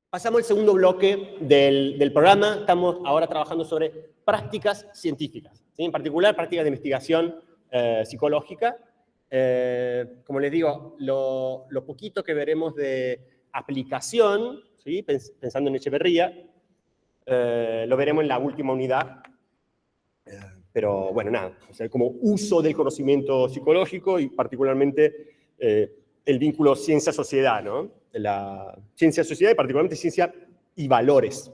Pasamos al segundo bloque del programa. Estamos ahora trabajando sobre prácticas científicas, ¿sí? En particular prácticas de investigación psicológica. Como les digo, lo poquito que veremos de aplicación, ¿sí? Pensando en Echeverría, lo veremos en la última unidad. Pero bueno, nada, o sea, como uso del conocimiento psicológico y particularmente el vínculo ciencia-sociedad, ¿no? La ciencia-sociedad y particularmente ciencia y valores.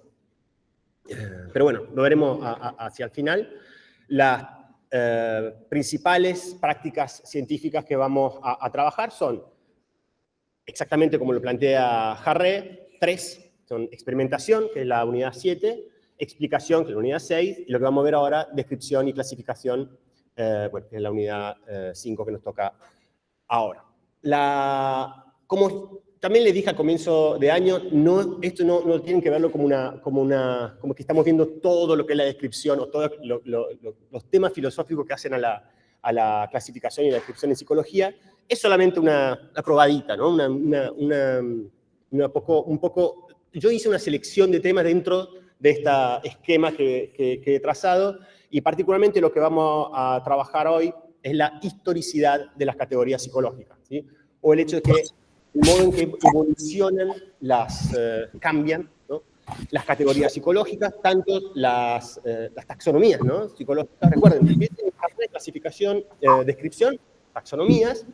Pero bueno, lo veremos hacia el final. Las principales prácticas científicas que vamos a trabajar son, exactamente como lo plantea Harré, 3. Son experimentación, que es la unidad 7, explicación, que es la unidad 6, y lo que vamos a ver ahora, descripción y clasificación, bueno, que es la unidad 5 que nos toca ahora. Como también les dije al comienzo de año, esto no tienen que verlo como que estamos viendo todo lo que es la descripción o todos los temas filosóficos que hacen a la clasificación y la descripción en psicología. Es solamente una probadita, ¿no? Un poco, yo hice una selección de temas dentro de este esquema que he trazado, y particularmente lo que vamos a trabajar hoy es la historicidad de las categorías psicológicas, ¿sí? O el hecho de que el modo en que evolucionan, cambian, ¿no? Las categorías psicológicas, tanto las taxonomías, ¿no? Psicológicas. Recuerden, clasificación, descripción, taxonomías,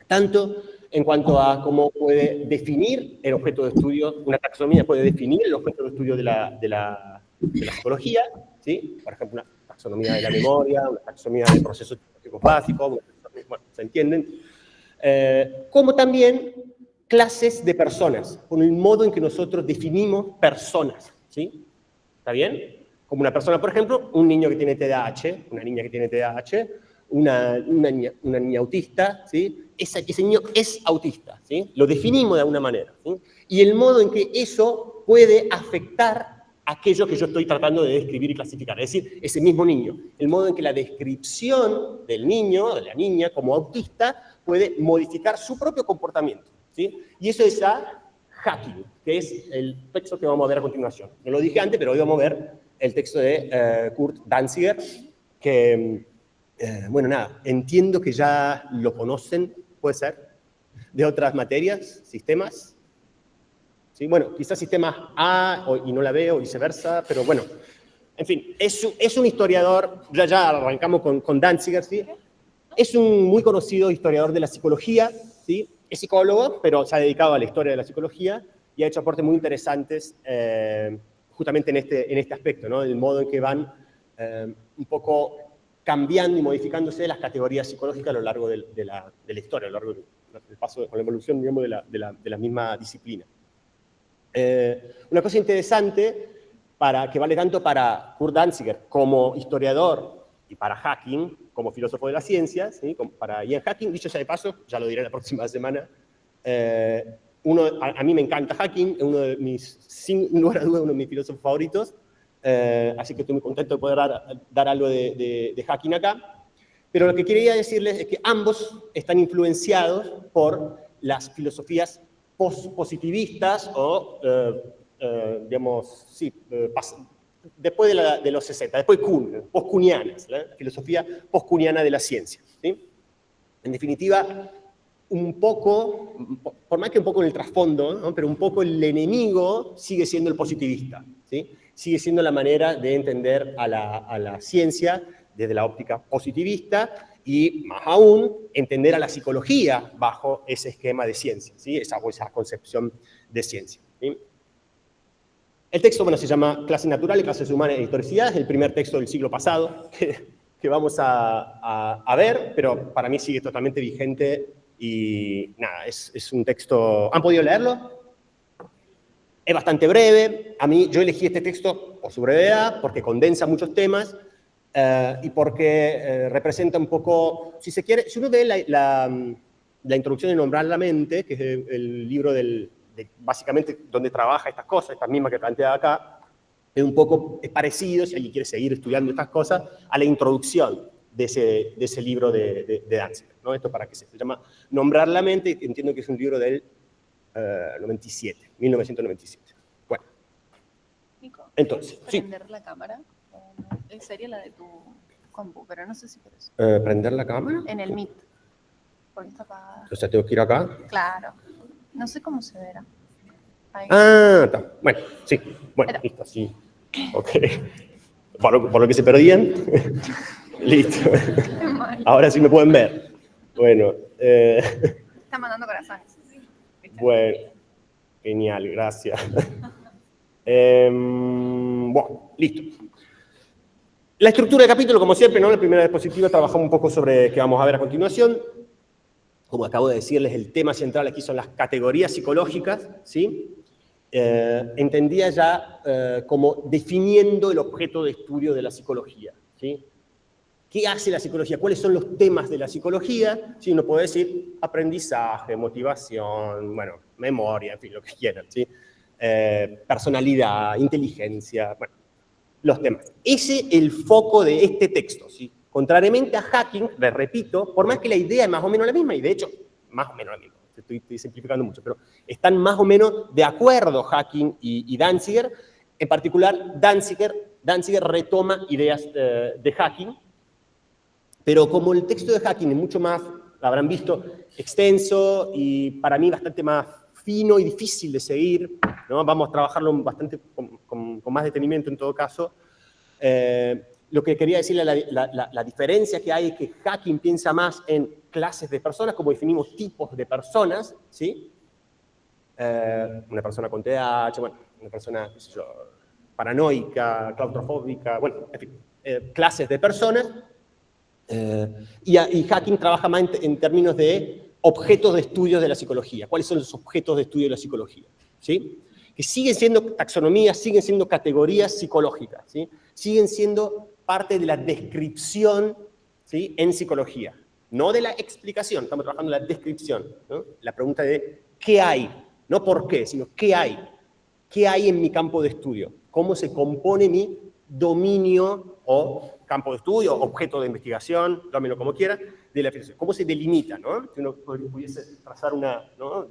tanto en cuanto a cómo puede definir el objeto de estudio, una taxonomía puede definir el objeto de estudio de la psicología, ¿sí? Por ejemplo, una taxonomía de la memoria, una taxonomía de procesos psicológicos básicos, bueno, ¿se entienden? Como también clases de personas, con el modo en que nosotros definimos personas, ¿sí? ¿Está bien? Como una persona, por ejemplo, un niño que tiene TDAH, una niña que tiene TDAH, una niña autista, ¿sí? Ese niño es autista, ¿sí? Lo definimos de alguna manera, ¿sí? Y el modo en que eso puede afectar aquello que yo estoy tratando de describir y clasificar, es decir, ese mismo niño. El modo en que la descripción del niño, de la niña, como autista, puede modificar su propio comportamiento, ¿sí? Y eso es Hacking, que es el texto que vamos a ver a continuación. No lo dije antes, pero hoy vamos a ver el texto de Kurt Danziger, que, bueno, nada, entiendo que ya lo conocen, puede ser, de otras materias, sistemas. ¿Sí? Bueno, quizás sistemas A y no la B o viceversa, pero bueno, en fin, es un historiador, ya arrancamos con Danziger, ¿sí? Es un muy conocido historiador de la psicología, ¿sí? Es psicólogo, pero se ha dedicado a la historia de la psicología y ha hecho aportes muy interesantes justamente en este aspecto, ¿no? El modo en que van un poco cambiando y modificándose las categorías psicológicas a lo largo de la historia, a lo largo del paso, con la evolución, digamos, de la misma disciplina. Una cosa interesante que vale tanto para Kurt Danziger como historiador y para Hacking como filósofo de la ciencia, ¿sí? Para Ian Hacking, dicho sea de paso, ya lo diré la próxima semana, a mí me encanta Hacking, es uno de mis, sin lugar a dudas, uno de mis filósofos favoritos, así que estoy muy contento de poder dar algo de Hacking acá. Pero lo que quería decirles es que ambos están influenciados por las filosofías positivistas o, digamos, sí, después de los 60, después post-kuhnianas, la filosofía post-kuhniana de la ciencia, ¿sí? En definitiva, un poco, por más que un poco en el trasfondo, ¿no? Pero un poco el enemigo sigue siendo el positivista, ¿sí? Sigue siendo la manera de entender a la ciencia desde la óptica positivista y, más aún, entender a la psicología bajo ese esquema de ciencia, ¿sí? esa concepción de ciencia, ¿sí? El texto, bueno, se llama Clases Naturales, Clases Humanas e Historicidad, es el primer texto del siglo pasado que vamos a ver, pero para mí sigue totalmente vigente y nada, es un texto... ¿Han podido leerlo? Es bastante breve. Yo elegí este texto por su brevedad, porque condensa muchos temas y porque representa un poco, si se quiere, si uno ve la introducción de Nombrar la Mente, que es el libro básicamente donde trabaja estas cosas, estas mismas que plantea acá, es un poco parecido, si alguien quiere seguir estudiando estas cosas, a la introducción de ese libro de Danziger, ¿no? Esto para que se llama Nombrar la Mente, entiendo que es un libro del 1997. Nico, Entonces, sí. ¿prender la cámara? Sería la de tu compu, pero no sé si querés. ¿Prender la cámara? En el Meet. Porque está apagada. O sea, tengo que ir acá. Claro. No sé cómo se verá. Ahí. Ah, está. Bueno, sí. Bueno, Era. listo, sí. Ok. Por lo que se perdían. Listo. Qué mal. Ahora sí me pueden ver. Bueno. Está mandando corazones. ¿Viste? Bueno. Genial, gracias. Bueno, listo. La estructura del capítulo, como siempre, ¿no? La primera diapositiva trabajamos un poco sobre qué vamos a ver a continuación. Como acabo de decirles, el tema central aquí son las categorías psicológicas, ¿sí? Entendía ya como definiendo el objeto de estudio de la psicología, ¿sí? ¿Qué hace la psicología? ¿Cuáles son los temas de la psicología? ¿Sí? Uno puede decir aprendizaje, motivación, bueno, memoria, en fin, lo que quieran, ¿sí? Personalidad, inteligencia, bueno, los temas. Ese es el foco de este texto, ¿sí? Contrariamente a Hacking, les repito, por más que la idea es más o menos la misma, y de hecho, más o menos la misma, estoy simplificando mucho, pero están más o menos de acuerdo Hacking y Danziger. En particular, Danziger retoma ideas de Hacking, pero como el texto de Hacking es mucho más, lo habrán visto, extenso y para mí bastante más fino y difícil de seguir, ¿no? Vamos a trabajarlo bastante con más detenimiento en todo caso. Lo que quería decirle, la diferencia que hay es que Hacking piensa más en clases de personas, como definimos tipos de personas, ¿sí? Una persona con TDAH, bueno, una persona, qué sé yo, paranoica, claustrofóbica, bueno, en fin, clases de personas. Y Hacking trabaja más en términos de objetos de estudio de la psicología. ¿Cuáles son los objetos de estudio de la psicología? ¿Sí? Que siguen siendo taxonomías, siguen siendo categorías psicológicas, ¿sí? Siguen siendo parte de la descripción, ¿sí? En psicología. No de la explicación, estamos trabajando en la descripción, ¿no? La pregunta de ¿qué hay? No por qué, sino ¿qué hay? ¿Qué hay en mi campo de estudio? ¿Cómo se compone mi dominio o campo de estudio, objeto de investigación, llámenlo como quiera, de la filosofía? ¿Cómo se delimita, no? Si uno pudiese trazar ¿no?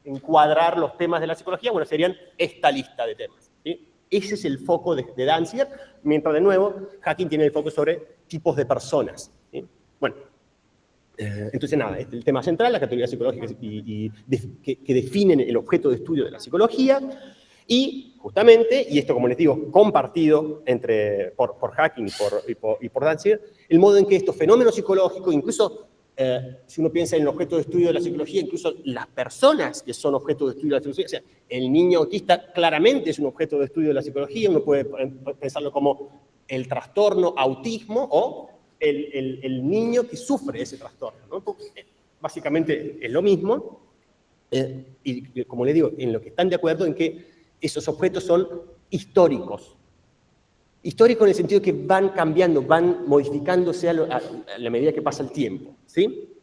Encuadrar los temas de la psicología, bueno, serían esta lista de temas, ¿sí? Ese es el foco de Danziger, mientras de nuevo Hacking tiene el foco sobre tipos de personas, ¿sí? Bueno, entonces nada, este es el tema central, las categorías psicológicas que definen el objeto de estudio de la psicología. Y justamente, y esto como les digo, compartido por Hacking y por Danziger, el modo en que estos fenómenos psicológicos, incluso si uno piensa en el objeto de estudio de la psicología, incluso las personas que son objeto de estudio de la psicología, o sea, el niño autista claramente es un objeto de estudio de la psicología, uno puede pensarlo como el trastorno autismo o el niño que sufre ese trastorno, ¿no? Básicamente es lo mismo, y como les digo, en lo que están de acuerdo en que esos objetos son históricos. Históricos en el sentido que van cambiando, van modificándose a la medida que pasa el tiempo, ¿sí?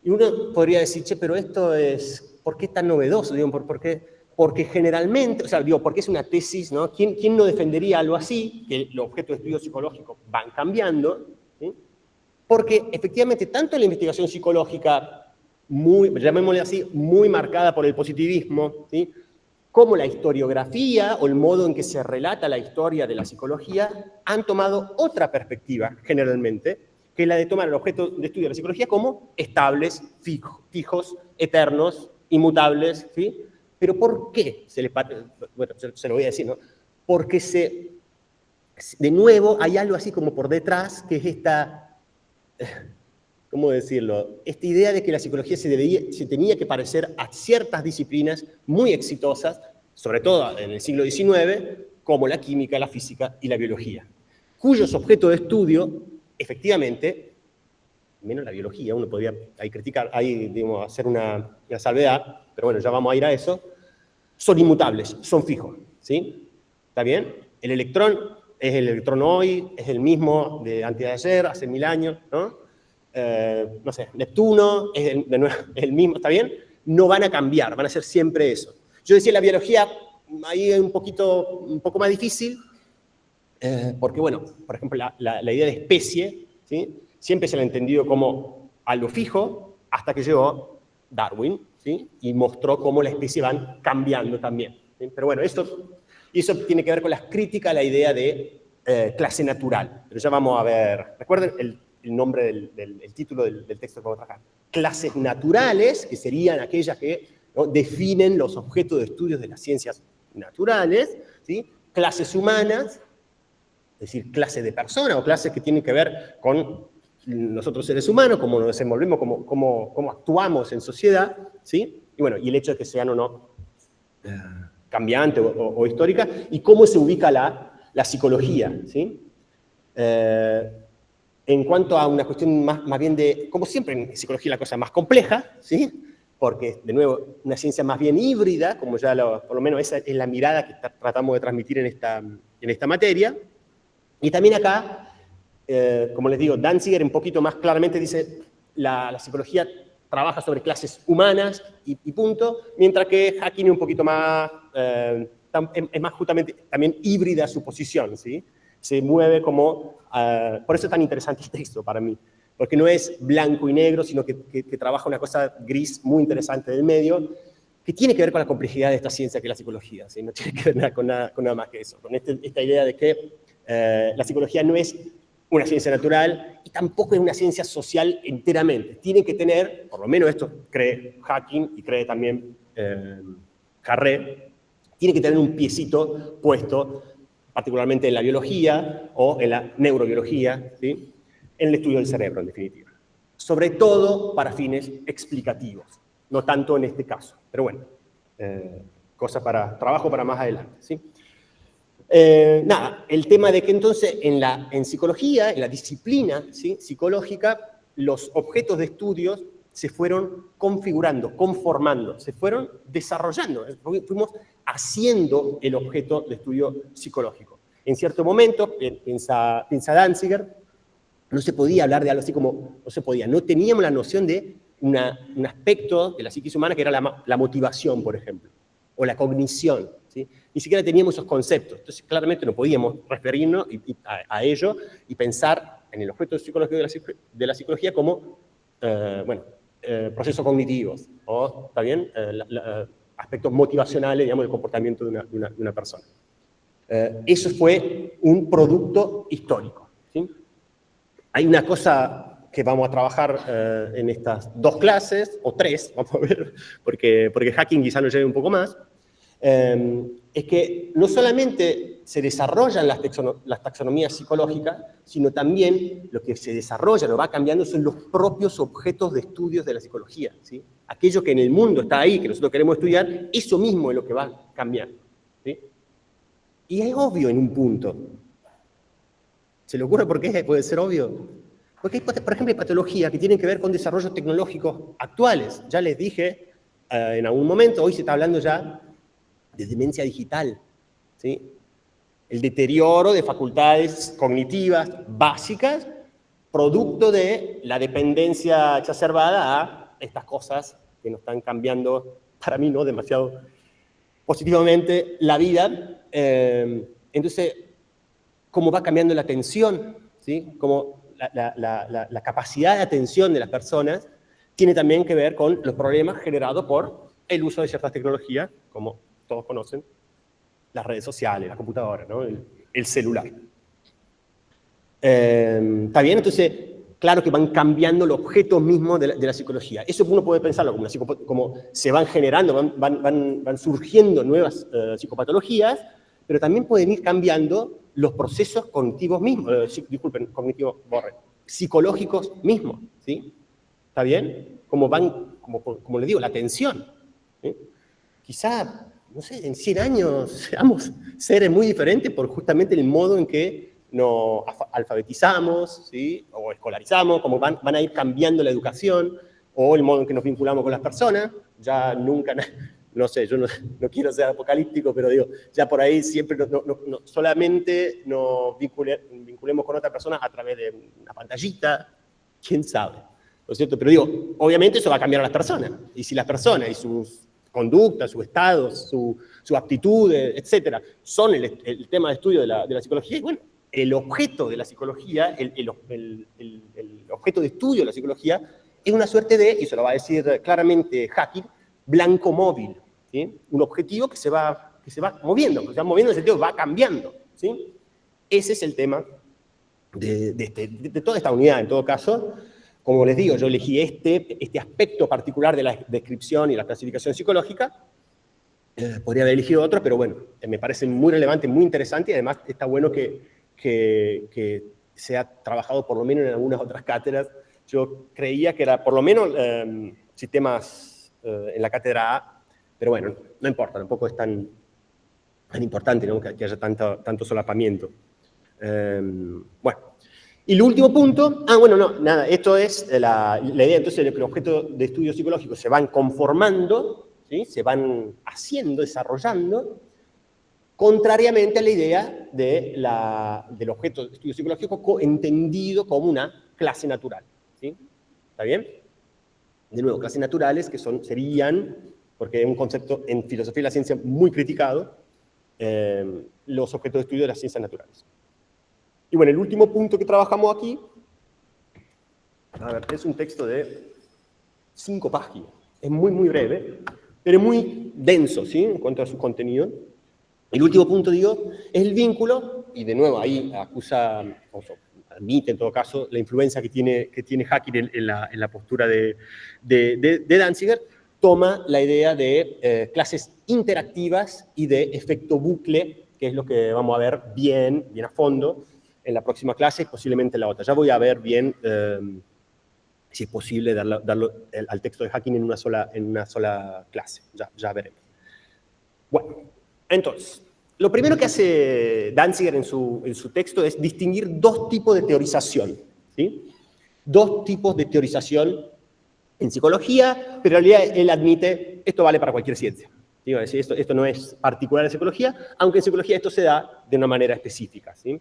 Y uno podría decir, che, pero esto es, ¿por qué tan novedoso? Digo, ¿por qué? Porque generalmente, o sea, digo, porque es una tesis, ¿no? ¿Quién no defendería algo así? Que los objetos de estudio psicológico van cambiando, ¿sí? Porque efectivamente, tanto en la investigación psicológica, llamémosle así, muy marcada por el positivismo, ¿sí? Como la historiografía o el modo en que se relata la historia de la psicología han tomado otra perspectiva, generalmente, que es la de tomar el objeto de estudio de la psicología como estables, fijos, eternos, inmutables, ¿sí? ¿Pero por qué? Bueno, se lo voy a decir, ¿no? Porque de nuevo hay algo así como por detrás, que es esta, ¿cómo decirlo? Esta idea de que la psicología se tenía que parecer a ciertas disciplinas muy exitosas, sobre todo en el siglo XIX, como la química, la física y la biología, cuyos objetos de estudio, efectivamente, menos la biología, uno podría ahí criticar, ahí digamos, hacer una salvedad, pero bueno, ya vamos a ir a eso, son inmutables, son fijos, ¿sí? ¿Está bien? El electrón es el electrón hoy, es el mismo de antes de ayer, hace 1000 años, ¿no? No sé, Neptuno es el mismo, ¿está bien? No van a cambiar, van a ser siempre eso. Yo decía la biología, ahí es un poco más difícil, porque bueno, por ejemplo, la idea de especie, ¿sí? Siempre se la ha entendido como algo fijo, hasta que llegó Darwin, ¿sí? Y mostró cómo la especie van cambiando también, ¿sí? Pero bueno, esto Y eso tiene que ver con las críticas a la idea de clase natural. Pero ya vamos a ver, recuerden el nombre el título del texto que vamos a trabajar. Clases naturales, que serían aquellas que, ¿no?, definen los objetos de estudios de las ciencias naturales, ¿sí? Clases humanas, es decir, clases de personas o clases que tienen que ver con nosotros seres humanos, cómo nos desenvolvemos, cómo actuamos en sociedad, ¿sí? Y bueno, y el hecho de que sean o no cambiante o histórica, y cómo se ubica la psicología, ¿sí? En cuanto a una cuestión más bien de, como siempre en psicología la cosa es más compleja, ¿sí? Porque, de nuevo, una ciencia más bien híbrida, como ya por lo menos esa es la mirada que tratamos de transmitir en esta materia. Y también acá, como les digo, Danziger un poquito más claramente dice la psicología trabaja sobre clases humanas y punto, mientras que Hacking es un poquito más, es más justamente también híbrida su posición, ¿sí? Se mueve como, por eso es tan interesante el texto para mí, porque no es blanco y negro, sino que trabaja una cosa gris muy interesante del medio, que tiene que ver con la complejidad de esta ciencia que es la psicología, ¿sí? No tiene que ver con nada más que eso, con esta idea de que la psicología no es una ciencia natural y tampoco es una ciencia social enteramente. Tiene que tener, por lo menos esto cree Hacking y cree también Carré, tiene que tener un piecito puesto, particularmente en la biología o en la neurobiología, ¿sí? En el estudio del cerebro, en definitiva. Sobre todo para fines explicativos, no tanto en este caso. Pero bueno, trabajo para más adelante, ¿sí? Nada, el tema de que entonces en psicología, en la disciplina, ¿sí?, psicológica, los objetos de estudios se fueron configurando, conformando, se fueron desarrollando, fuimos haciendo el objeto de estudio psicológico. En cierto momento, piensa Danziger, no se podía hablar de algo así como, no teníamos la noción de un aspecto de la psiquis humana que era la motivación, por ejemplo, o la cognición, ¿sí? Ni siquiera teníamos esos conceptos, entonces claramente no podíamos referirnos a ello y pensar en el objeto psicológico de la psicología como, procesos cognitivos, o, ¿está bien?, aspectos motivacionales, digamos, del comportamiento de una persona. Eso fue un producto histórico, ¿sí? Hay una cosa que vamos a trabajar en estas 2 clases, o 3, vamos a ver, porque Hacking quizá nos lleve un poco más, es que no solamente se desarrollan las taxonomías psicológicas, sino también lo que se desarrolla, lo va cambiando, son los propios objetos de estudios de la psicología, ¿sí? Aquello que en el mundo está ahí, que nosotros queremos estudiar, eso mismo es lo que va cambiando, ¿sí? Y es obvio en un punto. ¿Se le ocurre por qué puede ser obvio? Porque hay, por ejemplo, hay patologías que tienen que ver con desarrollos tecnológicos actuales. Ya les dije en algún momento, hoy se está hablando ya de demencia digital, ¿sí? El deterioro de facultades cognitivas básicas, producto de la dependencia exacerbada a estas cosas que nos están cambiando, para mí, no demasiado positivamente, la vida. Entonces, cómo va cambiando la atención, ¿sí? Cómo la capacidad de atención de las personas tiene también que ver con los problemas generados por el uso de ciertas tecnologías, como todos conocen, las redes sociales, la computadora, ¿no? El celular. ¿Está bien? Entonces, claro que van cambiando los objetos mismos de la psicología. Eso uno puede pensarlo como se van generando, van surgiendo nuevas psicopatologías, pero también pueden ir cambiando los procesos cognitivos mismos, psicológicos mismos, ¿sí? ¿Está bien? Como les digo, la atención, ¿sí? Quizá, no sé, en 100 años seamos seres muy diferentes por justamente el modo en que nos alfabetizamos, ¿sí?, o escolarizamos, como van a ir cambiando la educación, o el modo en que nos vinculamos con las personas. Ya nunca, no sé, yo no quiero ser apocalíptico, pero digo, ya por ahí siempre no solamente nos vinculemos con otra persona a través de una pantallita, quién sabe, ¿no es cierto? Pero digo, obviamente eso va a cambiar a las personas, y si las personas y sus conductas, su estado, su aptitud, etcétera, son el tema de estudio de la psicología, y bueno, el objeto de la psicología, el objeto de estudio de la psicología, es una suerte de, y se lo va a decir claramente Hacking, blanco móvil, ¿sí? Un objetivo que se va que se va moviendo en el sentido que va cambiando, ¿sí? Ese es el tema de toda esta unidad, en todo caso. Como les digo, yo elegí este aspecto particular de la descripción y la clasificación psicológica. Podría haber elegido otro, pero bueno, me parece muy relevante, muy interesante, y además está bueno que se ha trabajado por lo menos en algunas otras cátedras. Yo creía que era por lo menos sistemas en la cátedra A, pero bueno, no importa, tampoco es tan importante, ¿no?, que haya tanto solapamiento. Bueno, y el último punto, nada, esto es la idea entonces de que los objetos de estudio psicológico se van conformando, ¿sí?, se van haciendo, desarrollando, contrariamente a la idea del objeto de estudio psicológico entendido como una clase natural, ¿sí? ¿Está bien? De nuevo, clases naturales que serían, porque es un concepto en filosofía de la ciencia muy criticado, los objetos de estudio de las ciencias naturales. Y bueno, el último punto que trabajamos aquí, a ver, es un texto de 5 páginas. Es muy, muy breve, pero muy denso, ¿sí?, en cuanto a su contenido. El último punto, digo, es el vínculo, y de nuevo ahí admite en todo caso la influencia que tiene Haeckel en la postura de Danziger. Toma la idea de clases interactivas y de efecto bucle, que es lo que vamos a ver bien a fondo en la próxima clase, posiblemente en la otra. Ya voy a ver bien si es posible darlo al texto de Haeckel en una sola clase. Ya veremos. Bueno, entonces, lo primero que hace Danziger en su texto es distinguir 2 tipos de teorización, ¿sí? 2 tipos de teorización en psicología, pero en realidad él admite, esto vale para cualquier ciencia. Digo, esto no es particular en psicología, aunque en psicología esto se da de una manera específica, ¿sí?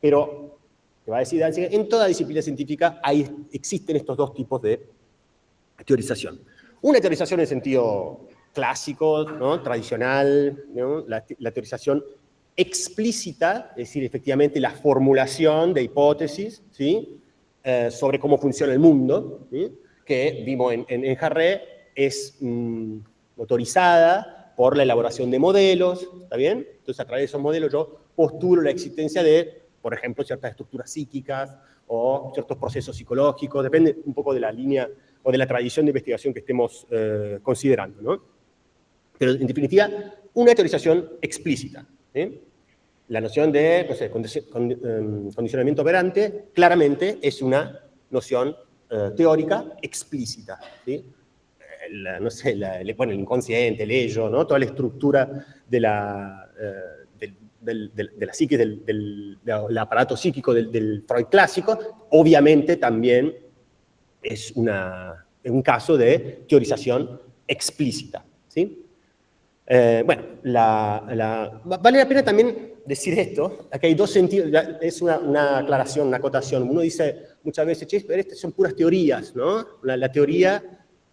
Pero, te va a decir Danziger, en toda disciplina científica existen estos 2 tipos de teorización. Una teorización en sentido clásico, ¿no?, tradicional, ¿no?, la teorización explícita, es decir, efectivamente la formulación de hipótesis, ¿sí?, sobre cómo funciona el mundo, ¿sí?, que vimos en Harré, es motorizada por la elaboración de modelos, ¿está bien? Entonces, a través de esos modelos yo postulo la existencia de, por ejemplo, ciertas estructuras psíquicas o ciertos procesos psicológicos, depende un poco de la línea o de la tradición de investigación que estemos considerando, ¿no? Pero, en definitiva, una teorización explícita, ¿sí? La noción de, no sé, condicionamiento operante, claramente es una noción teórica explícita, ¿sí? El inconsciente, el ello, ¿no?, toda la estructura de la psique, del aparato psíquico del Freud clásico, obviamente también es un caso de teorización explícita, ¿sí? Vale la pena también decir esto, aquí hay 2 sentidos, es una aclaración, una acotación. Uno dice muchas veces, che, pero estas son puras teorías, ¿no? La teoría,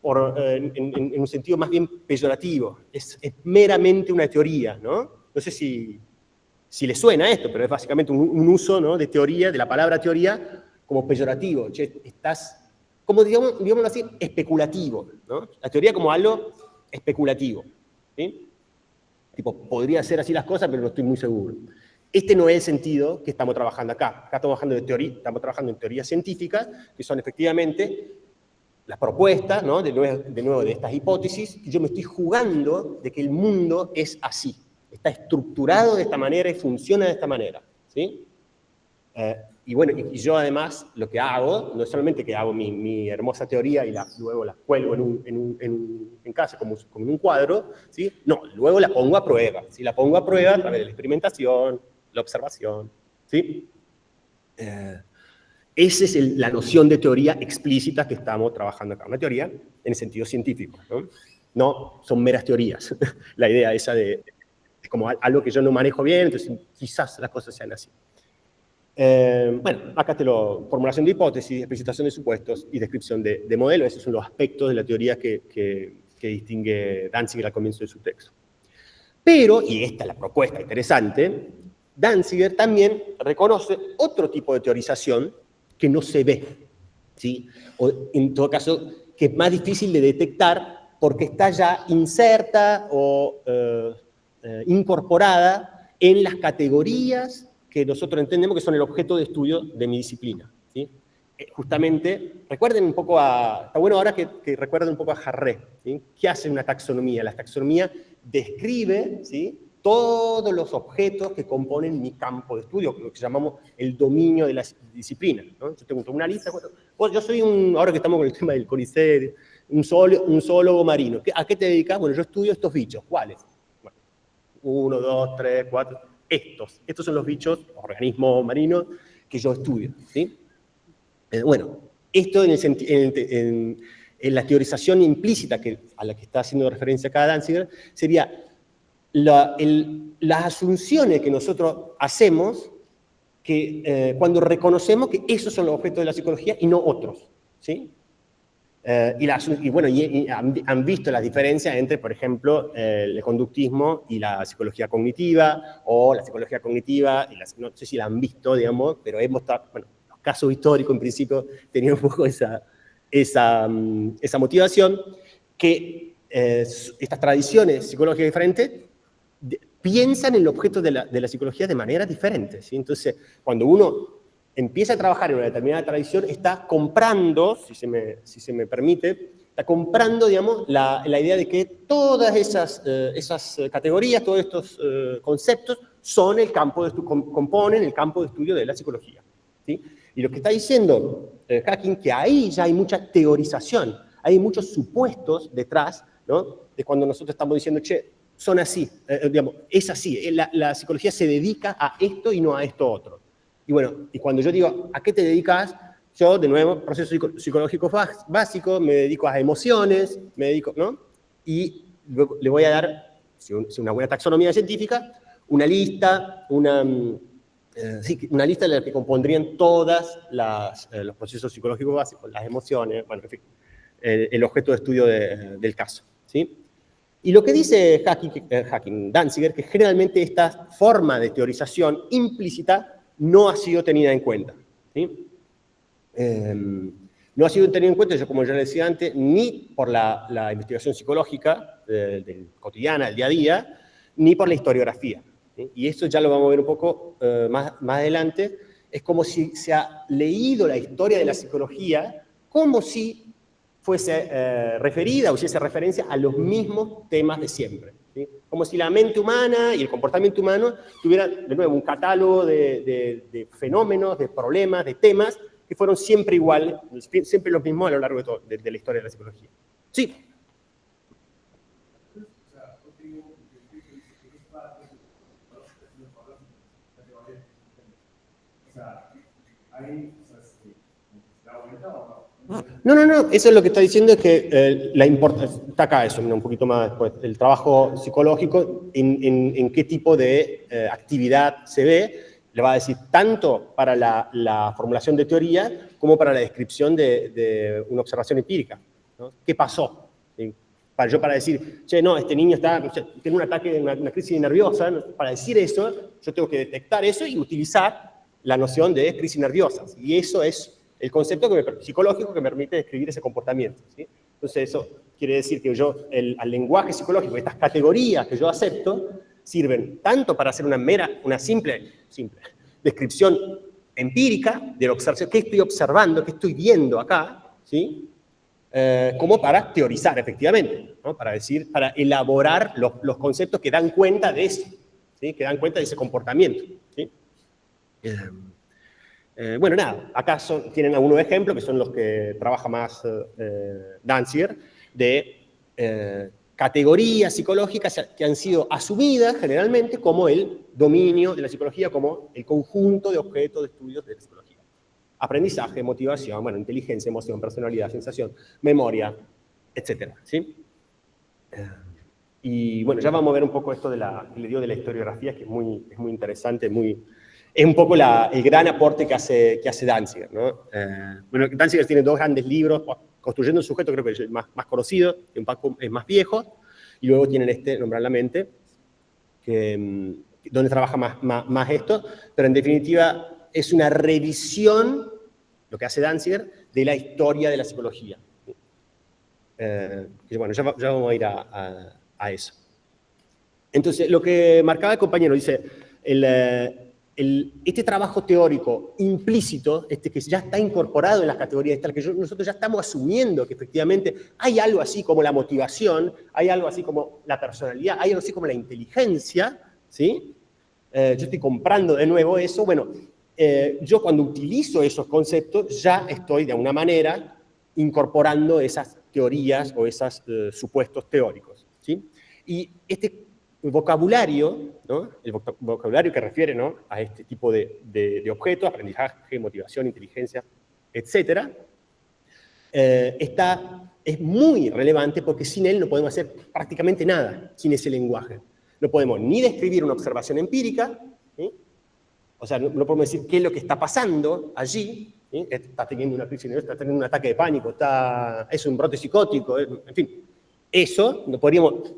en un sentido más bien peyorativo, es meramente una teoría, ¿no? No sé si le suena esto, pero es básicamente un uso, ¿no?, de teoría, de la palabra teoría, como peyorativo. Che, estás, como digámoslo así, especulativo, ¿no? La teoría como algo especulativo, ¿sí? Tipo, podría ser así las cosas, pero no estoy muy seguro. Este no es el sentido que estamos trabajando acá. Acá estamos trabajando en teorías científicas, que son efectivamente las propuestas, ¿no?, de nuevo de estas hipótesis, que yo me estoy jugando de que el mundo es así. Está estructurado de esta manera y funciona de esta manera, ¿sí? Y bueno, y yo además lo que hago, no es solamente que hago mi hermosa teoría y luego la cuelgo en casa como en un cuadro, ¿sí? No, luego la pongo a prueba, ¿sí? La pongo a prueba a través de la experimentación, la observación, ¿sí? Esa es la noción de teoría explícita que estamos trabajando acá. Una teoría en el sentido científico, ¿no? No son meras teorías. La idea esa es como algo que yo no manejo bien, entonces quizás las cosas sean así. Bueno, acá formulación de hipótesis, explicitación de supuestos y descripción de modelos. Esos son los aspectos de la teoría que distingue Danziger al comienzo de su texto. Pero, y esta es la propuesta interesante, Danziger también reconoce otro tipo de teorización que no se ve, ¿sí? O, en todo caso, que es más difícil de detectar porque está ya inserta o incorporada en las categorías que nosotros entendemos que son el objeto de estudio de mi disciplina, ¿sí? Justamente, recuerden un poco está bueno ahora que recuerden un poco a Harré, ¿sí? ¿Qué hace una taxonomía? La taxonomía describe, ¿sí?, todos los objetos que componen mi campo de estudio, lo que llamamos el dominio de la disciplina, ¿no? Yo tengo una lista, yo soy ahora que estamos con el tema del CONICET, un zoólogo marino. ¿A qué te dedicas? Bueno, yo estudio estos bichos. ¿Cuáles? Bueno, 1, 2, 3, 4, estos son los bichos, organismos marinos, que yo estudio, ¿sí? Bueno, esto en la teorización implícita a la que está haciendo referencia acá Danziger, sería las asunciones que nosotros hacemos cuando reconocemos que esos son los objetos de la psicología y no otros, ¿sí? Y han visto las diferencias entre, por ejemplo, el conductismo y la psicología cognitiva, o la psicología cognitiva, no sé si la han visto, digamos, pero bueno, los casos históricos en principio tenían un poco esa motivación, que estas tradiciones psicológicas diferentes piensan en el objeto de la psicología de manera diferente, ¿sí? Entonces, cuando uno empieza a trabajar en una determinada tradición, está comprando, si se me permite, está comprando, digamos, la idea de que todas esas categorías, todos estos conceptos, componen el campo de estudio de la psicología, ¿sí? Y lo que está diciendo Hacking, que ahí ya hay mucha teorización, hay muchos supuestos detrás, ¿no?, de cuando nosotros estamos diciendo, che, son así, digamos, es así, la psicología se dedica a esto y no a esto otro. Y bueno, y cuando yo digo, ¿a qué te dedicas? Yo, de nuevo, proceso psicológico básico, me dedico a emociones, ¿no? Y luego le voy a dar, si una buena taxonomía científica, una lista, una lista de la que compondrían todos los procesos psicológicos básicos, las emociones, bueno, en fin, el objeto de estudio del caso, ¿sí? Y lo que dice Danziger, que generalmente esta forma de teorización implícita no ha sido tenida en cuenta, ¿sí? No ha sido tenida en cuenta, como ya le decía antes, ni por la investigación psicológica cotidiana, del día a día, ni por la historiografía, ¿sí? Y esto ya lo vamos a ver un poco más adelante. Es como si se ha leído la historia de la psicología como si fuese referida o hiciese referencia a los mismos temas de siempre, ¿sí? Como si la mente humana y el comportamiento humano tuvieran, de nuevo, un catálogo de fenómenos, de problemas, de temas que fueron siempre iguales, siempre los mismos a lo largo de la historia de la psicología. Sí. No, eso es lo que está diciendo, es que está acá eso, un poquito más después, el trabajo psicológico, en qué tipo de actividad se ve, le va a decir tanto para la formulación de teoría como para la descripción de una observación empírica, ¿no? ¿Qué pasó? ¿Sí? Para decir, che, no, este niño tiene un ataque, una crisis nerviosa, ¿no? Para decir eso, yo tengo que detectar eso y utilizar la noción de crisis nerviosas, y eso es el concepto psicológico que me permite describir ese comportamiento, ¿sí? Entonces eso quiere decir que al lenguaje psicológico, estas categorías que yo acepto, sirven tanto para hacer una simple descripción empírica de la observación, qué estoy observando, qué estoy viendo acá, ¿sí? Como para teorizar efectivamente, ¿no? Para elaborar los conceptos que dan cuenta de eso, ¿sí? Que dan cuenta de ese comportamiento, ¿sí? Bueno, nada, acá tienen algunos ejemplos, que son los que trabaja más Danziger, de categorías psicológicas que han sido asumidas generalmente como el dominio de la psicología, como el conjunto de objetos de estudios de la psicología. Aprendizaje, motivación, bueno, inteligencia, emoción, personalidad, sensación, memoria, etc. ¿Sí? Y bueno, ya vamos a ver un poco esto que le dio de la historiografía, que es muy interesante, es un poco el gran aporte que hace Danziger, ¿no? Bueno, Danziger tiene dos grandes libros, Construyendo un sujeto, creo que es el más conocido, un poco es más viejo, y luego tienen Nombrar la mente, donde trabaja más esto, pero en definitiva es una revisión, lo que hace Danziger, de la historia de la psicología. Y bueno, ya vamos a ir a eso. Entonces, lo que marcaba el compañero, dice, este trabajo teórico implícito, que ya está incorporado en las categorías que nosotros ya estamos asumiendo que efectivamente hay algo así como la motivación, hay algo así como la personalidad, hay algo así como la inteligencia, ¿sí? Yo estoy comprando de nuevo eso. Bueno, yo cuando utilizo esos conceptos ya estoy de alguna manera incorporando esas teorías o esos supuestos teóricos, ¿sí? Y este vocabulario, ¿no? El vocabulario que refiere, ¿no?, a este tipo de objetos, aprendizaje, motivación, inteligencia, etcétera, es muy relevante porque sin él no podemos hacer prácticamente nada, sin ese lenguaje. No podemos ni describir una observación empírica, ¿sí? O sea, no podemos decir qué es lo que está pasando allí, ¿sí? Está teniendo una crisis nerviosa, está teniendo un ataque de pánico, es un brote psicótico, en fin. Eso no podríamos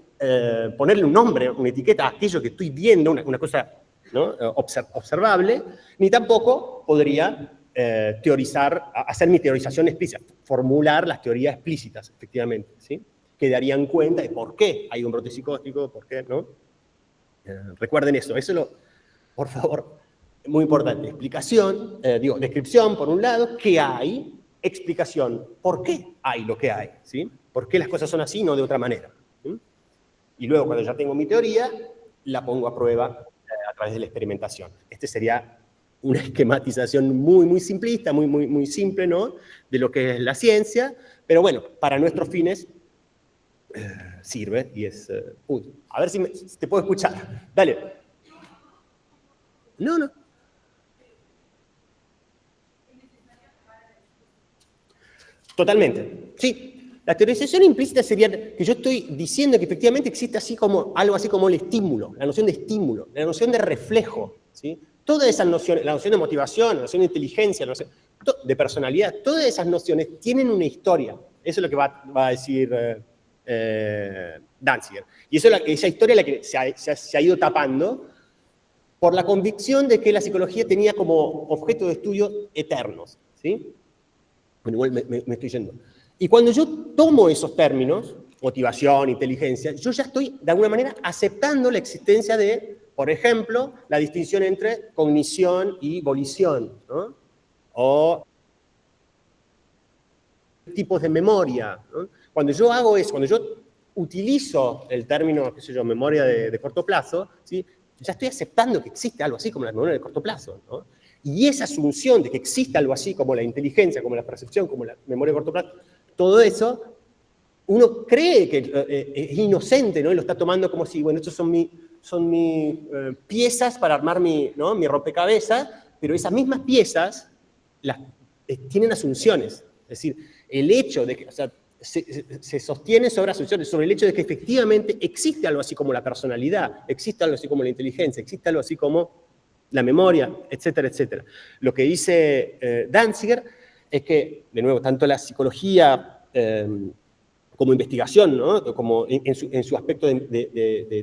ponerle un nombre, una etiqueta a aquello que estoy viendo, una cosa, ¿no?, observable, ni tampoco podría teorizar, hacer mi teorización explícita, formular las teorías explícitas, efectivamente, ¿sí?, que darían cuenta de por qué hay un brote psicótico, por qué, ¿no? Recuerden eso, por favor, muy importante. Explicación, descripción, por un lado, ¿qué hay? Explicación, ¿por qué hay lo que hay? ¿Sí? ¿Por qué las cosas son así y no de otra manera? ¿Sí? Y luego, cuando ya tengo mi teoría, la pongo a prueba a través de la experimentación. Este sería una esquematización muy, muy simplista, muy, muy, muy simple, ¿no?, de lo que es la ciencia, pero bueno, para nuestros fines sirve y es... a ver si te puedo escuchar. Dale. No. Totalmente, sí. La teorización implícita sería que yo estoy diciendo que efectivamente existe algo así como el estímulo, la noción de estímulo, la noción de reflejo, ¿sí? Todas esas nociones, la noción de motivación, la noción de inteligencia, la noción de personalidad, todas esas nociones tienen una historia. Eso es lo que va a decir Danziger. Y esa historia es la que se ha ido tapando por la convicción de que la psicología tenía como objeto de estudio eternos, ¿sí? Bueno, igual me estoy yendo. Y cuando yo tomo esos términos, motivación, inteligencia, yo ya estoy, de alguna manera, aceptando la existencia de, por ejemplo, la distinción entre cognición y volición, ¿no? O tipos de memoria, ¿no? Cuando yo hago eso, cuando yo utilizo el término, qué sé yo, memoria de corto plazo, ¿sí?, ya estoy aceptando que existe algo así como la memoria de corto plazo, ¿no? Y esa asunción de que existe algo así como la inteligencia, como la percepción, como la memoria de corto plazo, todo eso, uno cree que es inocente, ¿no? Y lo está tomando como si, bueno, estos son mis piezas para armar mi rompecabezas, pero esas mismas piezas tienen asunciones. Es decir, el hecho de que, o sea, se sostiene sobre asunciones, sobre el hecho de que efectivamente existe algo así como la personalidad, existe algo así como la inteligencia, existe algo así como la memoria, etcétera, etcétera. Lo que dice Danziger es que, de nuevo, tanto la psicología como investigación, ¿no?, como en su aspecto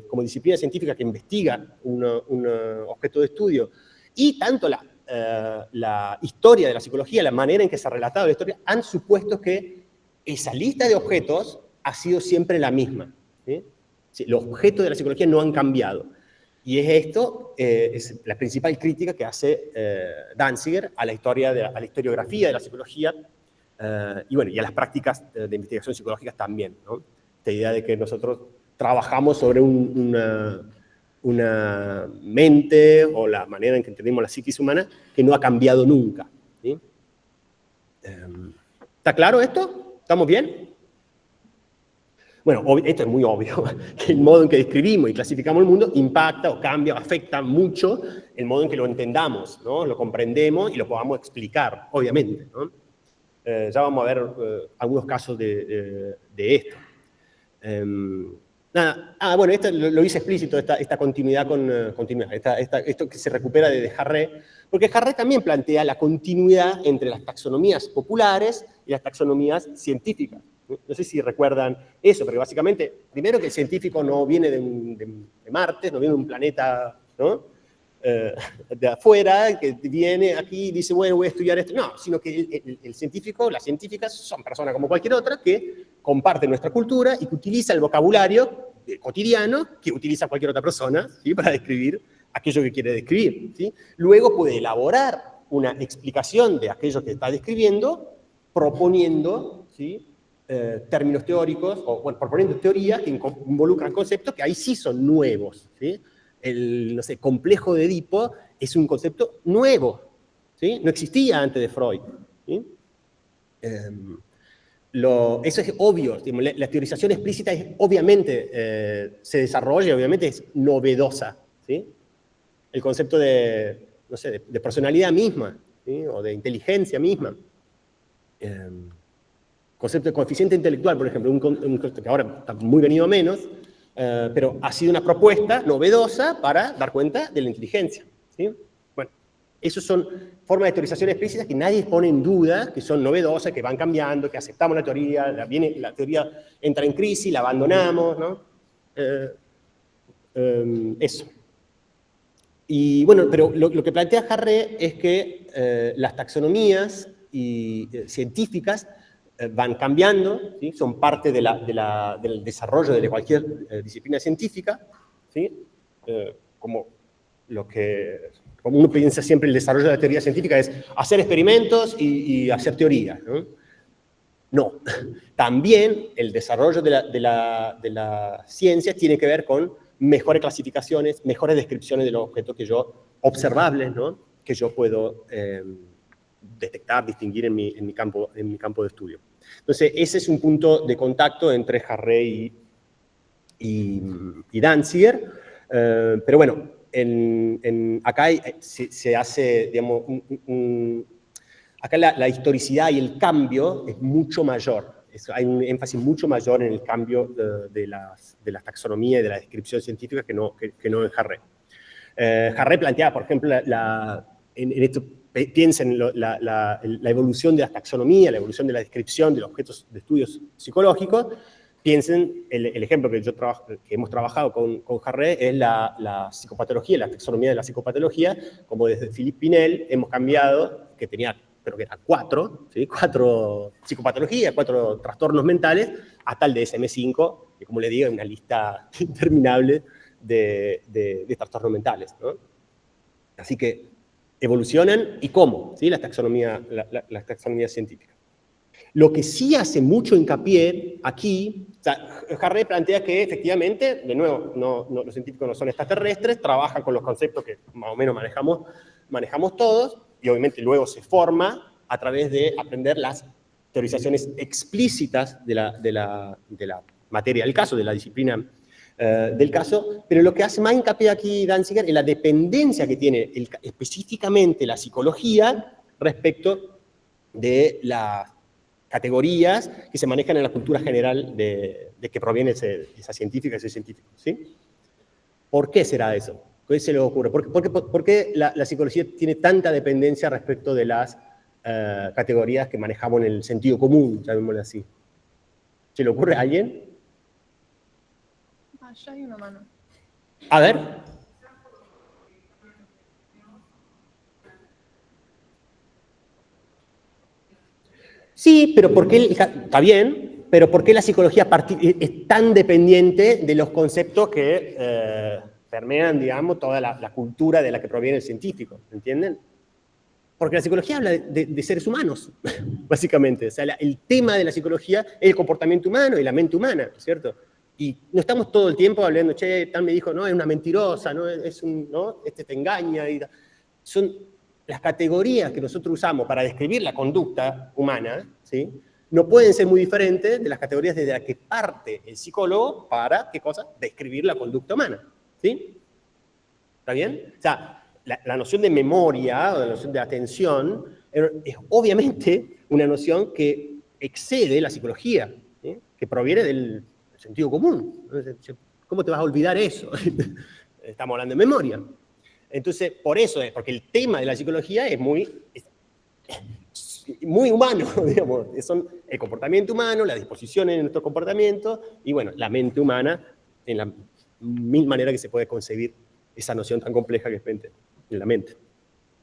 como disciplina científica que investiga un objeto de estudio, y tanto la historia de la psicología, la manera en que se ha relatado la historia, han supuesto que esa lista de objetos ha sido siempre la misma, ¿sí? Sí, los objetos de la psicología no han cambiado. Y es la principal crítica que hace Danziger a la historiografía de la psicología y, bueno, y a las prácticas de investigación psicológicas también, ¿no? Esta idea de que nosotros trabajamos sobre una mente o la manera en que entendemos la psiquis humana que no ha cambiado nunca, ¿sí? ¿Está claro esto? ¿Estamos bien? Bueno, esto es muy obvio, que el modo en que describimos y clasificamos el mundo impacta o cambia o afecta mucho el modo en que lo entendamos, ¿no? Lo comprendemos y lo podamos explicar, obviamente, ¿no? Ya vamos a ver algunos casos de esto. Bueno, esto lo hice explícito, esta continuidad con continuidad, esto que se recupera de Harré, porque Harré también plantea la continuidad entre las taxonomías populares y las taxonomías científicas. No sé si recuerdan eso, pero básicamente, primero que el científico no viene de Marte, no viene de un planeta, ¿no?, de afuera, que viene aquí y dice, bueno, voy a estudiar esto. No, sino que el científico, las científicas son personas como cualquier otra que comparten nuestra cultura y que utilizan el vocabulario cotidiano que utiliza cualquier otra persona, ¿sí?, para describir aquello que quiere describir, ¿sí? Luego puede elaborar una explicación de aquello que está describiendo, proponiendo, ¿sí?, términos teóricos, o bueno, proponiendo teorías que involucran conceptos que ahí sí son nuevos, ¿sí? El, no sé, complejo de Edipo es un concepto nuevo, ¿sí? No existía antes de Freud, ¿sí? Eso es obvio, la teorización explícita es, obviamente se desarrolla, obviamente es novedosa, ¿sí? El concepto de, no sé, de personalidad misma, ¿sí?, o de inteligencia misma. Concepto de coeficiente intelectual, por ejemplo, un concepto que ahora está muy venido a menos, pero ha sido una propuesta novedosa para dar cuenta de la inteligencia, ¿sí? Bueno, esas son formas de teorización explícitas que nadie pone en duda, que son novedosas, que van cambiando, que aceptamos la teoría, la teoría entra en crisis, la abandonamos, ¿no? Eso. Y bueno, pero lo que plantea Harré es que las taxonomías científicas van cambiando, ¿sí? Son parte del desarrollo de cualquier disciplina científica, ¿sí? Como uno piensa siempre el desarrollo de la teoría científica es hacer experimentos y hacer teoría, ¿no? No, también el desarrollo de la ciencia tiene que ver con mejores clasificaciones, mejores descripciones de los objetos observables, ¿no?, que yo puedo detectar, distinguir en mi campo de estudio. Entonces, ese es un punto de contacto entre Harré y Danziger, pero bueno, acá se hace, digamos, acá la historicidad y el cambio es mucho mayor. Hay un énfasis mucho mayor en el cambio de la taxonomía y de la descripción científica que no en Harré. Harré planteaba, por ejemplo, en esto, piensen la evolución de la taxonomía, la evolución de la descripción de los objetos de estudios psicológicos. Piensen, el ejemplo que hemos trabajado con Harré es la psicopatología, la taxonomía de la psicopatología, como desde Philippe Pinel hemos cambiado, que tenía, creo que eran 4, ¿sí?, 4 psicopatologías, 4 trastornos mentales, hasta el DSM-5, que, como le digo, es una lista interminable de trastornos mentales, ¿no? Así que evolucionan, ¿y cómo? ¿Sí? La taxonomía científica. Lo que sí hace mucho hincapié aquí, o sea, Harré plantea que efectivamente, de nuevo, los científicos no son extraterrestres, trabajan con los conceptos que más o menos manejamos todos, y obviamente luego se forma a través de aprender las teorizaciones explícitas de la materia del caso, de la disciplina del caso, pero lo que hace más hincapié aquí Danziger es la dependencia que tiene específicamente la psicología respecto de las categorías que se manejan en la cultura general de que proviene esa científica, ese científico, ¿sí? ¿Por qué será eso? ¿Qué se le ocurre? ¿Por qué la psicología tiene tanta dependencia respecto de las categorías que manejamos en el sentido común, llamémosle así? ¿Se le ocurre a alguien? Allá hay una mano. A ver. Sí, pero ¿por qué? Está bien, pero ¿por qué la psicología es tan dependiente de los conceptos que permean, digamos, toda la cultura de la que proviene el científico? ¿Entienden? Porque la psicología habla de seres humanos, básicamente. O sea, el tema de la psicología es el comportamiento humano y la mente humana, ¿cierto? Y no estamos todo el tiempo hablando, che, tal me dijo, no, es una mentirosa, no, ¿no? Este te engaña. Son las categorías que nosotros usamos para describir la conducta humana, ¿sí?, no pueden ser muy diferentes de las categorías desde las que parte el psicólogo para, ¿qué cosa?, describir la conducta humana, ¿sí? ¿Está bien? O sea, la noción de memoria o la noción de atención es obviamente una noción que excede la psicología, ¿sí?, que proviene del sentido común. ¿Cómo te vas a olvidar eso? Estamos hablando de memoria. Entonces, por eso es, porque el tema de la psicología es muy humano, digamos. Son el comportamiento humano, las disposiciones de nuestro comportamiento y, bueno, la mente humana en la mil maneras que se puede concebir esa noción tan compleja que es en la mente.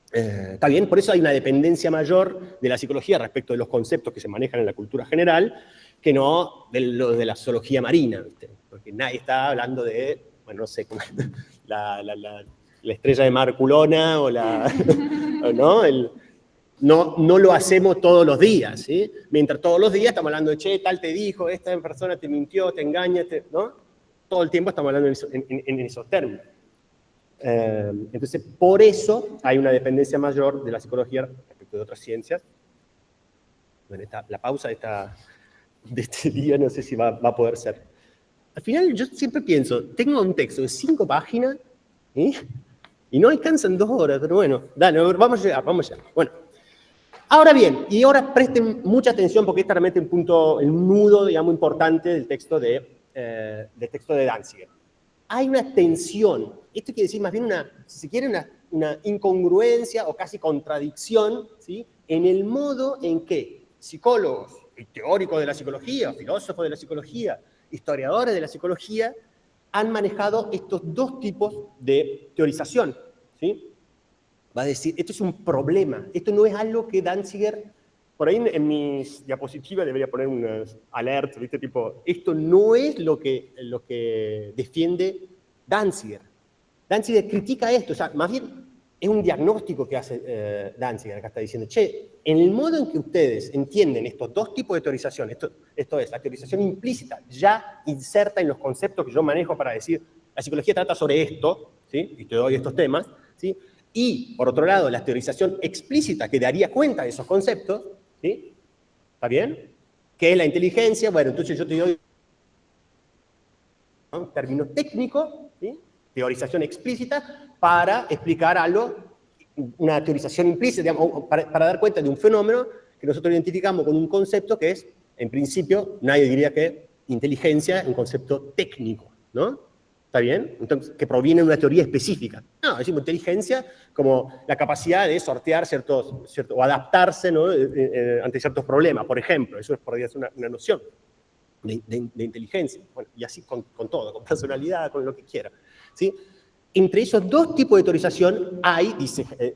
Está bien, por eso hay una dependencia mayor de la psicología respecto de los conceptos que se manejan en la cultura general que no de la zoología marina, ¿viste? porque nadie está hablando de, bueno, no sé, como la estrella de mar culona o la, ¿no? No lo hacemos todos los días, ¿sí? Mientras todos los días estamos hablando de, che, tal te dijo, esta persona te mintió, te engaña, ¿no? Todo el tiempo estamos hablando en esos términos. Entonces, por eso hay una dependencia mayor de la psicología respecto de otras ciencias. Bueno, la pausa de este día no sé si va a poder ser. Al final, yo siempre pienso, tengo un texto de 5 páginas, ¿sí? Y no alcanzan 2 horas, pero bueno, dale, vamos a llegar. Bueno, ahora bien, y ahora presten mucha atención porque este es realmente el nudo, digamos, importante del texto de Danziger. Hay una tensión, esto quiere decir más bien si se quiere, una incongruencia o casi contradicción, ¿sí? En el modo en que psicólogos y teóricos de la psicología, filósofos de la psicología, historiadores de la psicología, han manejado estos 2 tipos de teorización, ¿sí? Va a decir, esto es un problema, esto no es algo que Danziger, por ahí en mis diapositivas debería poner unas alertas, ¿viste? Tipo, esto no es lo que defiende Danziger. Danziger critica esto, o sea, más bien es un diagnóstico que hace Danziger, acá está diciendo, che, en el modo en que ustedes entienden estos 2 tipos de teorización, esto es, la teorización implícita, ya inserta en los conceptos que yo manejo para decir, la psicología trata sobre esto, ¿sí? Y te doy estos temas, ¿sí? Y, por otro lado, la teorización explícita que daría cuenta de esos conceptos, ¿sí? ¿Está bien? ¿Qué es la inteligencia? Bueno, entonces yo te doy un término técnico, ¿sí? Teorización explícita, para explicar algo, una teorización implícita, digamos, para dar cuenta de un fenómeno que nosotros identificamos con un concepto que es, en principio, nadie diría que inteligencia es un concepto técnico, ¿no? ¿Está bien? Entonces, que proviene de una teoría específica. No, decimos inteligencia como la capacidad de sortear o adaptarse, ¿no? Ante ciertos problemas, por ejemplo. Eso podría ser una noción de inteligencia. Bueno, y así con todo, con personalidad, con lo que quiera, ¿sí? Entre esos 2 tipos de teorización hay,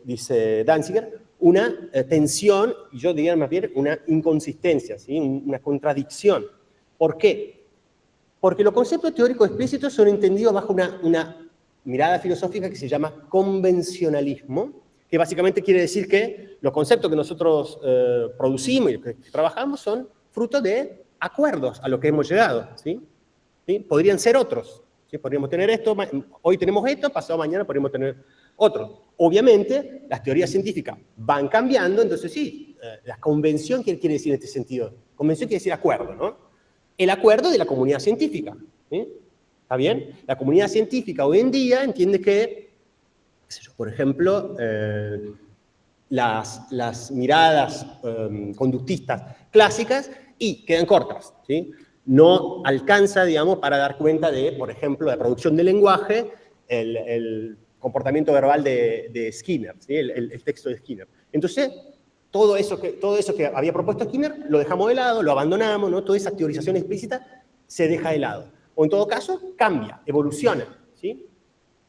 dice Danziger, una tensión, y yo diría más bien una inconsistencia, ¿sí? Una contradicción. ¿Por qué? Porque los conceptos teóricos explícitos son entendidos bajo una mirada filosófica que se llama convencionalismo, que básicamente quiere decir que los conceptos que nosotros producimos y que trabajamos son fruto de acuerdos a los que hemos llegado, ¿sí? ¿Sí? Podrían ser otros, ¿sí? Podríamos tener esto, hoy tenemos esto, pasado mañana podríamos tener otro. Obviamente, las teorías científicas van cambiando, entonces sí, la convención, ¿qué quiere decir en este sentido? Convención quiere decir acuerdo, ¿no? El acuerdo de la comunidad científica, ¿sí? ¿Está bien? La comunidad científica hoy en día entiende que, qué sé yo, por ejemplo, las miradas conductistas clásicas y quedan cortas, ¿sí? No alcanza, digamos, para dar cuenta de, por ejemplo, la producción del lenguaje, el comportamiento verbal de Skinner, ¿sí? El texto de Skinner. Entonces, todo eso que había propuesto Skinner lo dejamos de lado, lo abandonamos, ¿no? Toda esa teorización explícita se deja de lado. O en todo caso, cambia, evoluciona, ¿sí?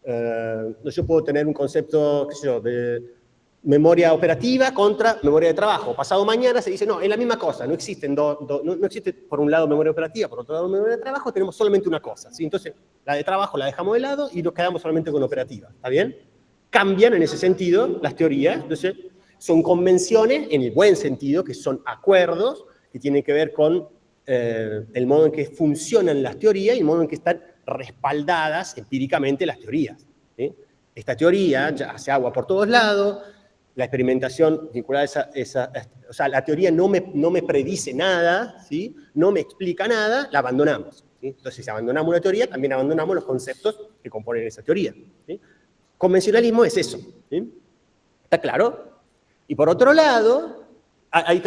Yo puedo tener un concepto, qué sé yo, de memoria operativa contra memoria de trabajo. Pasado mañana se dice, no, es la misma cosa, no existen no existe por un lado memoria operativa, por otro lado memoria de trabajo, tenemos solamente una cosa, ¿sí? Entonces, la de trabajo la dejamos de lado y nos quedamos solamente con operativa, ¿está bien? Cambian en ese sentido las teorías, entonces son convenciones en el buen sentido, que son acuerdos que tienen que ver con el modo en que funcionan las teorías y el modo en que están respaldadas empíricamente las teorías, ¿sí? Esta teoría ya hace agua por todos lados, la experimentación vinculada a o sea, la teoría no me predice nada, ¿sí? No me explica nada, la abandonamos, ¿sí? Entonces, si abandonamos una teoría, también abandonamos los conceptos que componen esa teoría, ¿sí? Convencionalismo es eso, ¿sí? ¿Está claro? Y por otro lado, el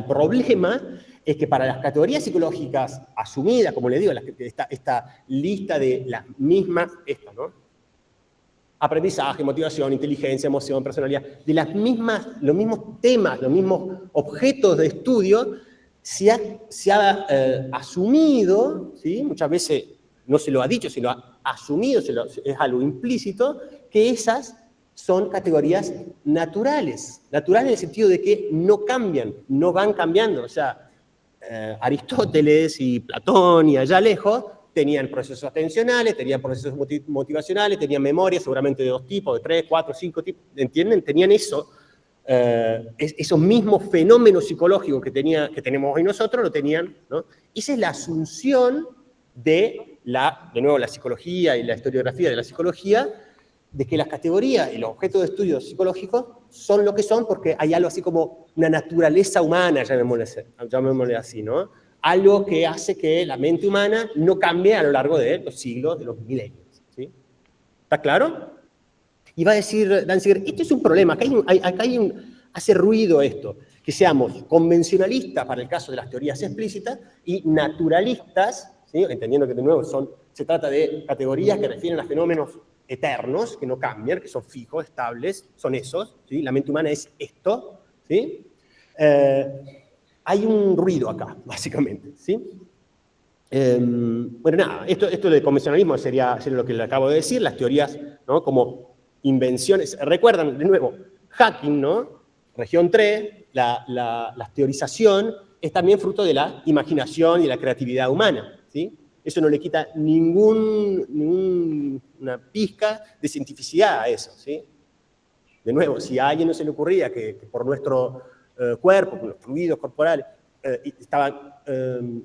problema es que para las categorías psicológicas asumidas, como le digo, esta lista de las mismas, ¿no? Aprendizaje, motivación, inteligencia, emoción, personalidad, de los mismos temas, los mismos objetos de estudio, se ha asumido, ¿sí? Muchas veces no se lo ha dicho, sino ha asumido, es algo implícito, que esas son categorías naturales. Naturales en el sentido de que no cambian, no van cambiando. O sea, Aristóteles y Platón y allá lejos tenían procesos atencionales, tenían procesos motivacionales, tenían memoria seguramente de 2 tipos, de 3, 4, 5 tipos, ¿entienden? Tenían eso. Esos mismos fenómenos psicológicos que tenemos hoy nosotros, lo tenían, ¿no? Esa es la asunción de nuevo, la psicología y la historiografía de la psicología, de que las categorías y los objetos de estudio psicológicos son lo que son porque hay algo así como una naturaleza humana, llamémosle así, ¿no? Algo que hace que la mente humana no cambie a lo largo de los siglos, de los milenios, ¿sí? ¿Está claro? Y va a decir Danziger, esto es un problema, hace ruido esto, que seamos convencionalistas para el caso de las teorías explícitas y naturalistas, ¿sí? Entendiendo que de nuevo se trata de categorías que refieren a fenómenos eternos, que no cambian, que son fijos, estables, son esos, ¿sí? La mente humana es esto, ¿sí? Hay un ruido acá, básicamente, ¿sí? Bueno, nada, esto de convencionalismo sería lo que le acabo de decir, las teorías, ¿no? Como invenciones, recuerdan, de nuevo, Hacking, ¿no? Región 3, la teorización es también fruto de la imaginación y la creatividad humana, ¿sí? Eso no le quita ninguna pizca de cientificidad a eso, ¿sí? De nuevo, si a alguien no se le ocurría que por nuestro cuerpo, por los fluidos corporales, estaban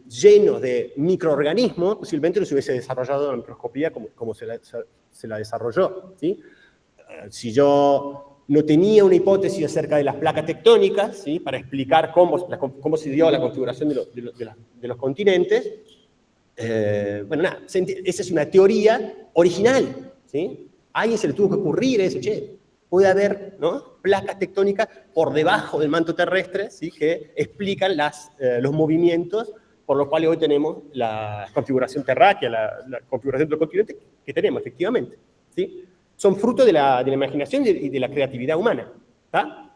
llenos de microorganismos, posiblemente no se hubiese desarrollado la microscopía como se la desarrolló, ¿sí? Si yo no tenía una hipótesis acerca de las placas tectónicas, ¿sí? Para explicar cómo se dio la configuración de los continentes, bueno, nada, esa es una teoría original, ¿sí? A alguien se le tuvo que ocurrir eso, che, puede haber, ¿no? Placas tectónicas por debajo del manto terrestre, ¿sí? Que explican los movimientos por los cuales hoy tenemos la configuración terráquea, la configuración de los continentes que tenemos, efectivamente, ¿sí? Son fruto de la imaginación y de la creatividad humana, ¿tá?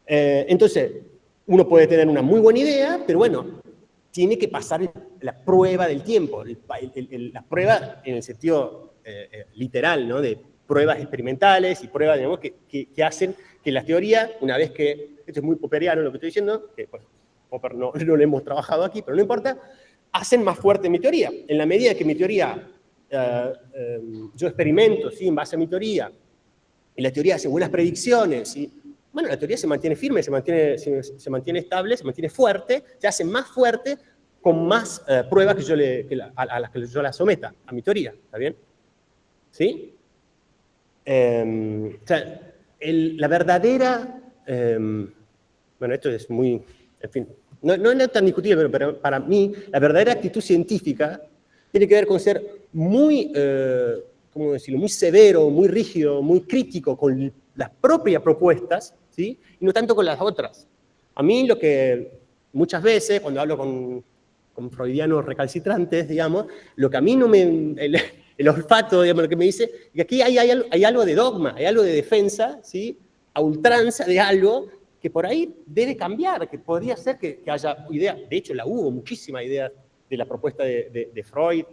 Entonces, uno puede tener una muy buena idea, pero bueno, tiene que pasar la prueba del tiempo, la prueba en el sentido literal, ¿no? De pruebas experimentales y pruebas, digamos, que hacen que la teoría, una vez que, esto es muy popperiano lo que estoy diciendo, que pues, Popper no lo hemos trabajado aquí, pero no importa, hacen más fuerte mi teoría. En la medida que mi teoría, yo experimento, ¿sí? En base a mi teoría, y la teoría hace buenas predicciones, ¿sí? Bueno, la teoría se mantiene firme, se mantiene estable, se mantiene fuerte, se hace más fuerte con más pruebas a las que yo la someta, a mi teoría, ¿está bien? ¿Sí? O sea, la verdadera, bueno, esto es muy, en fin, no es tan discutible, pero para mí, la verdadera actitud científica tiene que ver con ser muy, ¿cómo decirlo?, muy severo, muy rígido, muy crítico con las propias propuestas, ¿sí? Y no tanto con las otras. A mí lo que muchas veces, cuando hablo con freudianos recalcitrantes, digamos, lo que a mí no me... El olfato, digamos, lo que me dice, que aquí hay algo de dogma, hay algo de defensa, ¿sí? A ultranza de algo que por ahí debe cambiar, que podría ser que haya idea, de hecho hubo muchísima idea de la propuesta de Freud,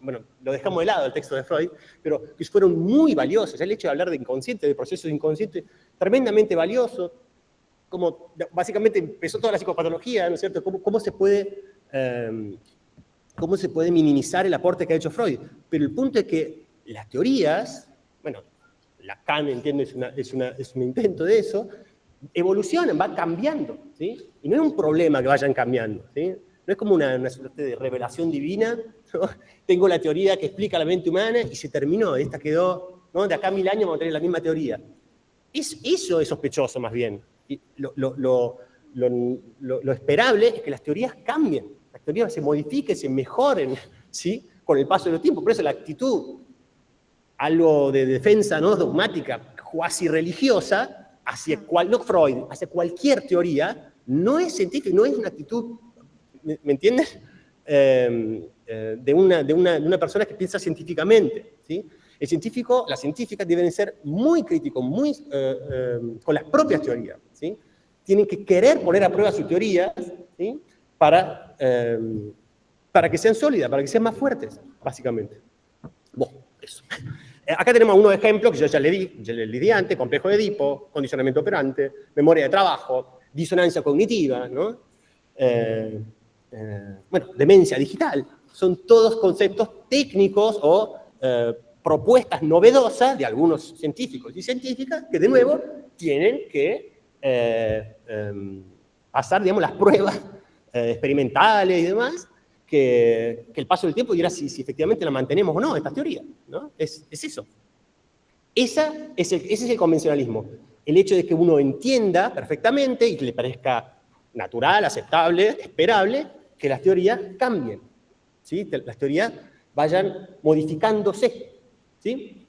bueno, lo dejamos de lado el texto de Freud, pero que fueron muy valiosos. El hecho de hablar de inconsciente, de procesos inconscientes, tremendamente valioso, como básicamente empezó toda la psicopatología, ¿no es cierto? ¿Cómo se puede minimizar el aporte que ha hecho Freud? Pero el punto es que las teorías, bueno, Lacan, entiendo, es un intento de eso, evolucionan, van cambiando, ¿sí? Y no es un problema que vayan cambiando, ¿sí? No es como una suerte de revelación divina, ¿no? Tengo la teoría que explica la mente humana y se terminó, esta quedó, ¿no? De acá a 1000 años vamos a tener la misma teoría. Eso es sospechoso más bien. Y lo esperable es que las teorías cambien, las teorías se modifiquen, se mejoren, ¿sí? Con el paso del tiempo. Por eso la actitud, algo de defensa, ¿no? Dogmática, cuasi religiosa, no Freud, hacia cualquier teoría, no es científica, no es una actitud, ¿me entiendes? De una persona que piensa científicamente, ¿sí? El científico, las científicas deben ser muy críticos, muy con las propias teorías, ¿sí? Tienen que querer poner a prueba sus teorías, ¿sí? Para que sean sólidas, para que sean más fuertes, básicamente. Bueno, eso. Acá tenemos unos ejemplos que yo ya le di antes: complejo de Edipo, condicionamiento operante, memoria de trabajo, disonancia cognitiva, ¿no? bueno, demencia digital. Son todos conceptos técnicos o propuestas novedosas de algunos científicos y científicas que, de nuevo, tienen que pasar, digamos, las pruebas experimentales y demás, que el paso del tiempo dirá si efectivamente la mantenemos o no, esta teoría, ¿no? Es eso. Ese es el convencionalismo. El hecho de que uno entienda perfectamente y que le parezca natural, aceptable, esperable, que las teorías cambien, ¿sí? Las teorías vayan modificándose, ¿sí?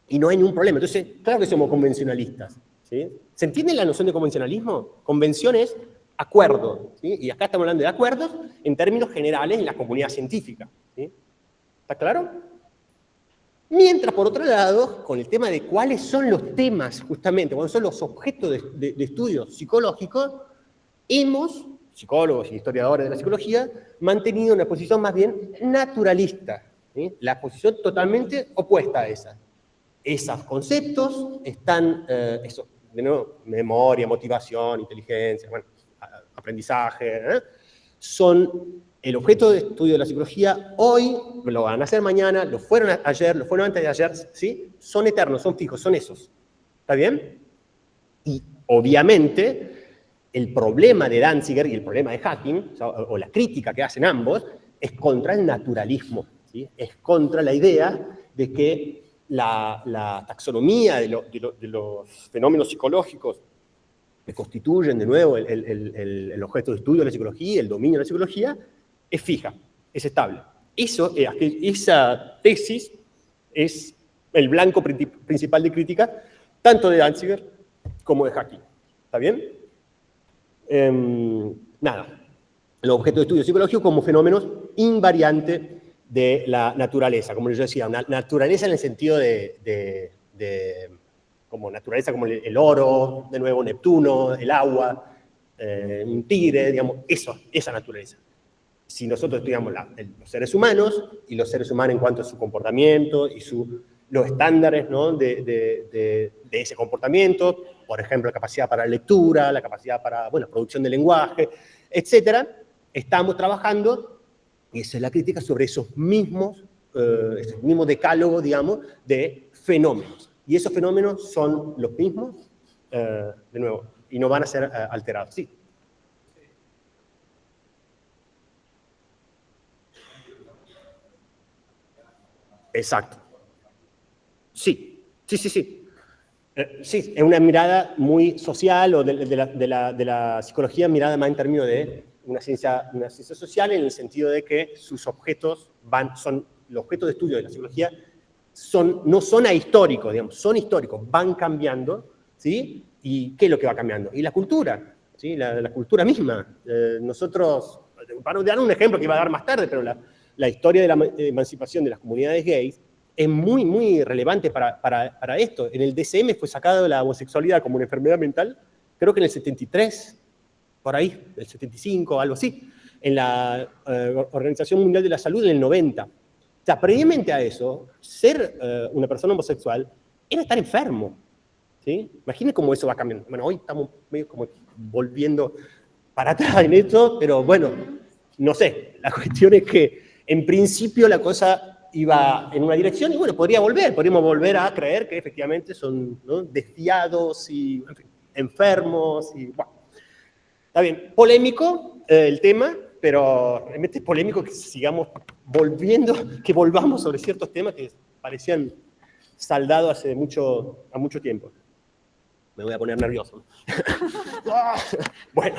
Y no hay ningún problema. Entonces, claro que somos convencionalistas, ¿sí? ¿Se entiende la noción de convencionalismo? Convención es acuerdo, ¿sí? Y acá estamos hablando de acuerdos en términos generales en la comunidad científica, ¿sí? ¿Está claro? Mientras, por otro lado, con el tema de cuáles son los temas, justamente, cuáles son los objetos de estudio psicológicos, hemos, psicólogos y historiadores de la psicología, mantenido una posición más bien naturalista, ¿sí? La posición totalmente opuesta a esa. Esos conceptos están, de nuevo, memoria, motivación, inteligencia, bueno, aprendizaje, son el objeto de estudio de la psicología hoy, lo van a hacer mañana, lo fueron ayer, lo fueron antes de ayer, ¿sí? Son eternos, son fijos, son esos. ¿Está bien? Y obviamente el problema de Danziger y el problema de Hacking, o la crítica que hacen ambos, es contra el naturalismo, ¿sí? Es contra la idea de que la taxonomía de los fenómenos psicológicos que constituyen, de nuevo, el objeto de estudio de la psicología, el dominio de la psicología, es fija, es estable. Esa tesis es el blanco principal de crítica, tanto de Danziger como de Hacking. ¿Está bien? Nada. El objeto de estudio psicológico como fenómenos invariantes de la naturaleza, como yo decía, una naturaleza en el sentido como naturaleza como el oro, de nuevo Neptuno, el agua, un tigre, digamos, esa naturaleza. Si nosotros estudiamos los seres humanos, y los seres humanos en cuanto a su comportamiento y los estándares, ¿no? de ese comportamiento, por ejemplo, la capacidad para la lectura, la capacidad para, bueno, producción de lenguaje, etc., estamos trabajando, y esa es la crítica, sobre ese mismo decálogo, digamos, de fenómenos. Y esos fenómenos son los mismos, de nuevo, y no van a ser alterados. Sí. Exacto. Sí, sí, sí, sí. Sí, es una mirada muy social, o de la psicología, mirada más en términos de una ciencia social, en el sentido de que sus objetos los objetos de estudio de la psicología no son ahistóricos, digamos, son históricos, van cambiando, ¿sí? ¿Y qué es lo que va cambiando? Y la cultura, ¿sí? La cultura misma. Nosotros, para dar un ejemplo que iba a dar más tarde, pero la historia de la emancipación de las comunidades gays es muy, muy relevante para esto. En el DSM fue sacado la homosexualidad como una enfermedad mental, creo que en el 73, por ahí, el 75, algo así, en la Organización Mundial de la Salud en el 90. O sea, previamente a eso, ser una persona homosexual era estar enfermo, ¿sí? Imaginen cómo eso va cambiando. Bueno, hoy estamos medio como volviendo para atrás en esto, pero bueno, no sé. La cuestión es que, en principio, la cosa iba en una dirección y, bueno, podríamos volver a creer que efectivamente son, ¿no?, desviados y, en fin, enfermos y, bueno. Está bien, polémico el tema, pero realmente es polémico que sigamos que volvamos sobre ciertos temas que parecían saldados hace mucho tiempo. Me voy a poner nervioso. Bueno,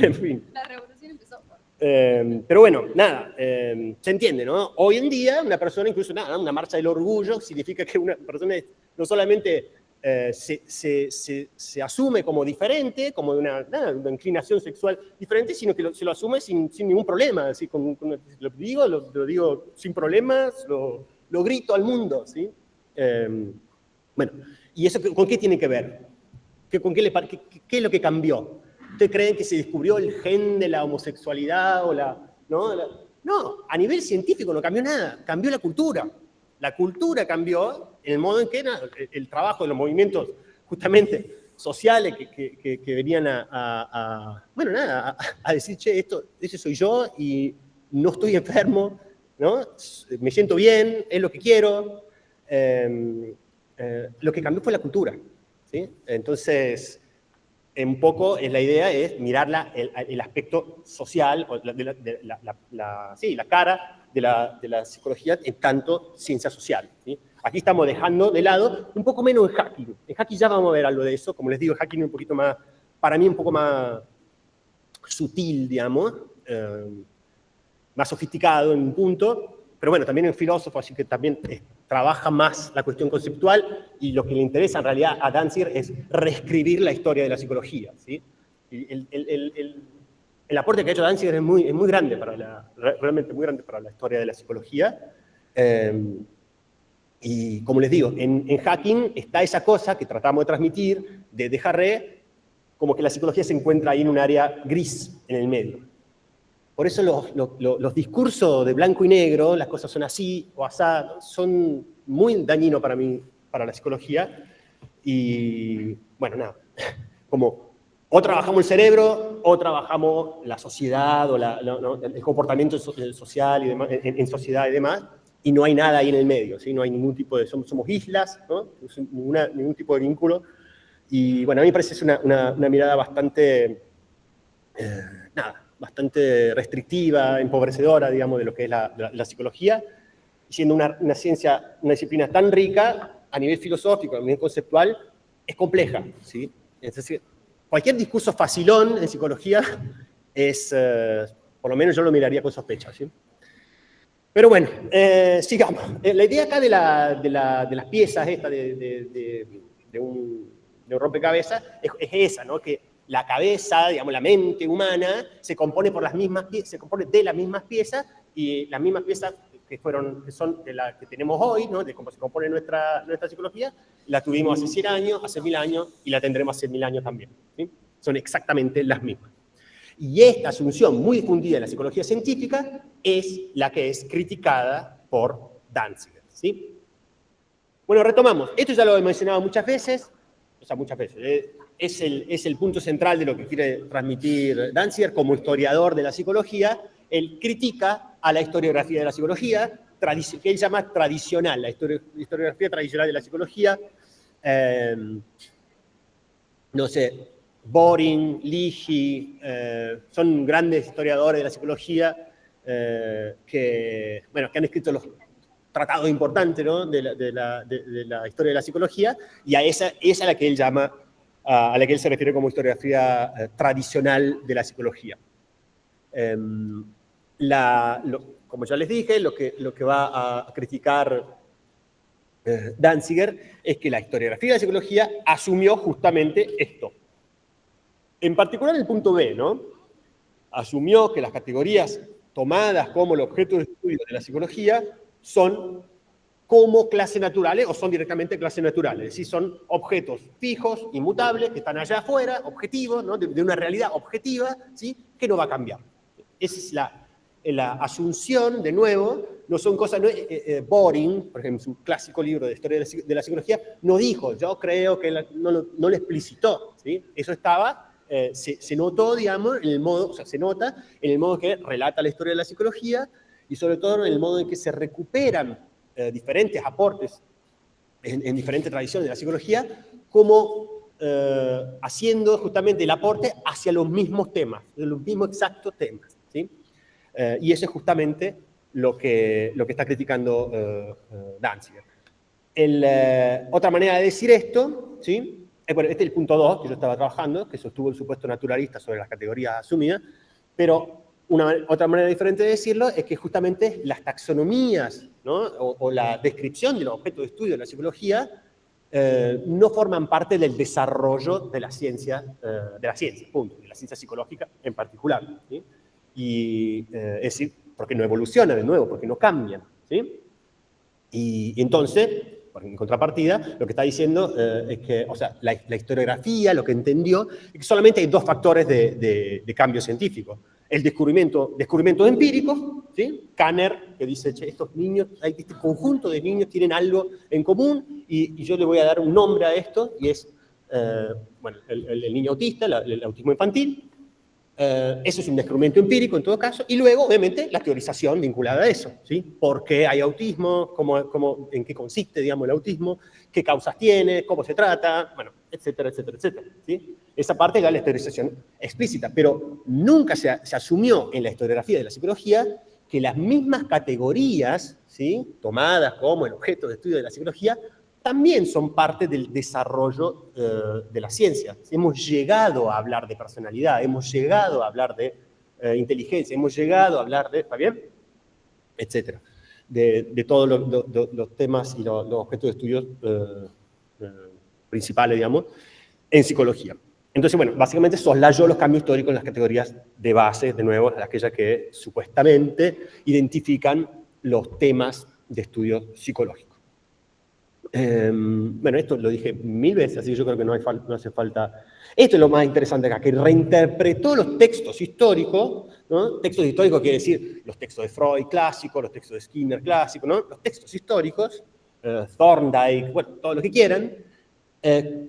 en fin. La revolución empezó. Pero bueno, nada, se entiende, ¿no? Hoy en día, una persona, incluso una marcha del orgullo, significa que una persona no solamente se asume como diferente, como una inclinación sexual diferente, sino que se lo asume sin ningún problema. Así, lo digo sin problemas, lo grito al mundo, ¿sí? Bueno, ¿y eso con qué tiene que ver? ¿Qué es lo que cambió? ¿Ustedes creen que se descubrió el gen de la homosexualidad ¿no? No, a nivel científico no cambió nada, cambió la cultura. La cultura cambió en el modo en que el trabajo de los movimientos justamente sociales que venían bueno, nada, a decir, che, ese soy yo y no estoy enfermo, ¿no? Me siento bien, es lo que quiero. Lo que cambió fue la cultura, ¿sí? Entonces, un poco la idea es mirar el aspecto social, o la cara de la psicología en tanto ciencia social, ¿sí? Aquí estamos dejando de lado un poco menos el hacking. En hacking ya vamos a ver algo de eso. Como les digo, el hacking es un poquito más, para mí un poco más sutil, digamos, más sofisticado en un punto, pero bueno, también es filósofo, así que también trabaja más la cuestión conceptual, y lo que le interesa en realidad a Danziger es reescribir la historia de la psicología, ¿sí? El aporte que ha hecho Danziger es muy grande, realmente muy grande para la historia de la psicología. Y como les digo, en hacking está esa cosa que tratamos de transmitir, de Desjarret, como que la psicología se encuentra ahí en un área gris, en el medio. Por eso los discursos de blanco y negro, las cosas son así o asá, son muy dañinos para mí, para la psicología. Y bueno, nada, como o trabajamos el cerebro o trabajamos la sociedad o el comportamiento social y demás, en sociedad y demás, y no hay nada ahí en el medio, ¿sí? No hay ningún tipo de, somos islas, ¿no? Ningún tipo de vínculo. Y bueno, a mí me parece una mirada bastante, bastante restrictiva, empobrecedora, digamos, de lo que es la psicología, siendo una ciencia, una disciplina tan rica a nivel filosófico, a nivel conceptual, es compleja, ¿sí? Es decir, cualquier discurso facilón en psicología es, por lo menos yo lo miraría con sospecha, ¿sí? Pero bueno, sigamos. La idea acá de las piezas esta de un rompecabezas es esa, ¿no? Que la cabeza, digamos, la mente humana se compone de las mismas piezas, y las mismas piezas que son de las que tenemos hoy, ¿no? De cómo se compone nuestra psicología, la tuvimos hace 100 años, hace 1000 años, y la tendremos hace 1000 años también, ¿sí? Son exactamente las mismas. Y esta asunción muy difundida en la psicología científica es la que es criticada por Danziger, ¿sí? Bueno, retomamos. Esto ya lo he mencionado muchas veces, es el punto central de lo que quiere transmitir Danziger como historiador de la psicología. Él critica a la historiografía de la psicología, que él llama tradicional, la historiografía tradicional de la psicología. No sé, Boring, Ligy, son grandes historiadores de la psicología que han escrito los tratados importantes, ¿no? de la historia de la psicología, y a esa es a la que él llama, a la que él se refiere como historiografía tradicional de la psicología. Como ya les dije, lo que va a criticar Danziger es que la historiografía de la psicología asumió justamente esto. En particular el punto B, ¿no? Asumió que las categorías tomadas como el objeto de estudio de la psicología son como clases naturales o son directamente clases naturales, es decir, son objetos fijos, inmutables, que están allá afuera, objetivos, ¿no? de una realidad objetiva, ¿sí? Que no va a cambiar. Esa es la asunción, de nuevo, no son cosas, Boring, por ejemplo, su clásico libro de historia de la psicología, no dijo, yo creo que no lo explicitó, ¿sí? Eso estaba, se notó, digamos, en el modo, se nota en el modo que relata la historia de la psicología, y sobre todo en el modo en que se recuperan diferentes aportes en diferentes tradiciones de la psicología, como haciendo justamente el aporte hacia los mismos temas, los mismos exactos temas, ¿sí? Y eso es justamente lo que está criticando Danziger. Otra manera de decir esto, ¿sí? Bueno, este es el punto 2 que yo estaba trabajando, que sostuvo el supuesto naturalista sobre las categorías asumidas, pero otra manera diferente de decirlo es que justamente las taxonomías, ¿no? o la descripción de los objetos de estudio de la psicología no forman parte del desarrollo de la ciencia, punto, de la ciencia psicológica en particular, ¿sí? Y es decir, porque no evolucionan de nuevo, porque no cambian, ¿sí? Y entonces, en contrapartida, lo que está diciendo es que, o sea, la historiografía, lo que entendió, es que solamente hay dos factores de cambio científico. El descubrimientos empíricos, ¿sí? Kanner, que dice, che, estos niños, este conjunto de niños tienen algo en común, y yo le voy a dar un nombre a esto, y es bueno, el niño autista, el autismo infantil. Eso es un descubrimiento empírico en todo caso, y luego, obviamente, la teorización vinculada a eso, ¿sí? ¿Por qué hay autismo? ¿En qué consiste, digamos, el autismo? ¿Qué causas tiene? ¿Cómo se trata? Bueno, etcétera, etcétera, etcétera, ¿sí? Esa parte era la teorización explícita, pero nunca se asumió en la historiografía de la psicología que las mismas categorías, ¿sí?, tomadas como el objeto de estudio de la psicología, también son parte del desarrollo de la ciencia. Hemos llegado a hablar de personalidad, hemos llegado a hablar de inteligencia, hemos llegado a hablar de, ¿está bien?, etcétera, de todos los temas y los objetos de estudio principales, digamos, en psicología. Entonces, bueno, básicamente soslayó los cambios históricos en las categorías de base, de nuevo, aquellas que supuestamente identifican los temas de estudio psicológico. Bueno, esto lo dije 1000 veces, así que yo creo que no hace falta. Esto es lo más interesante acá, que reinterpretó los textos históricos, ¿no? Textos históricos quiere decir los textos de Freud clásicos, los textos de Skinner clásicos, ¿no? Los textos históricos, Thorndike, bueno, todo lo que quieran,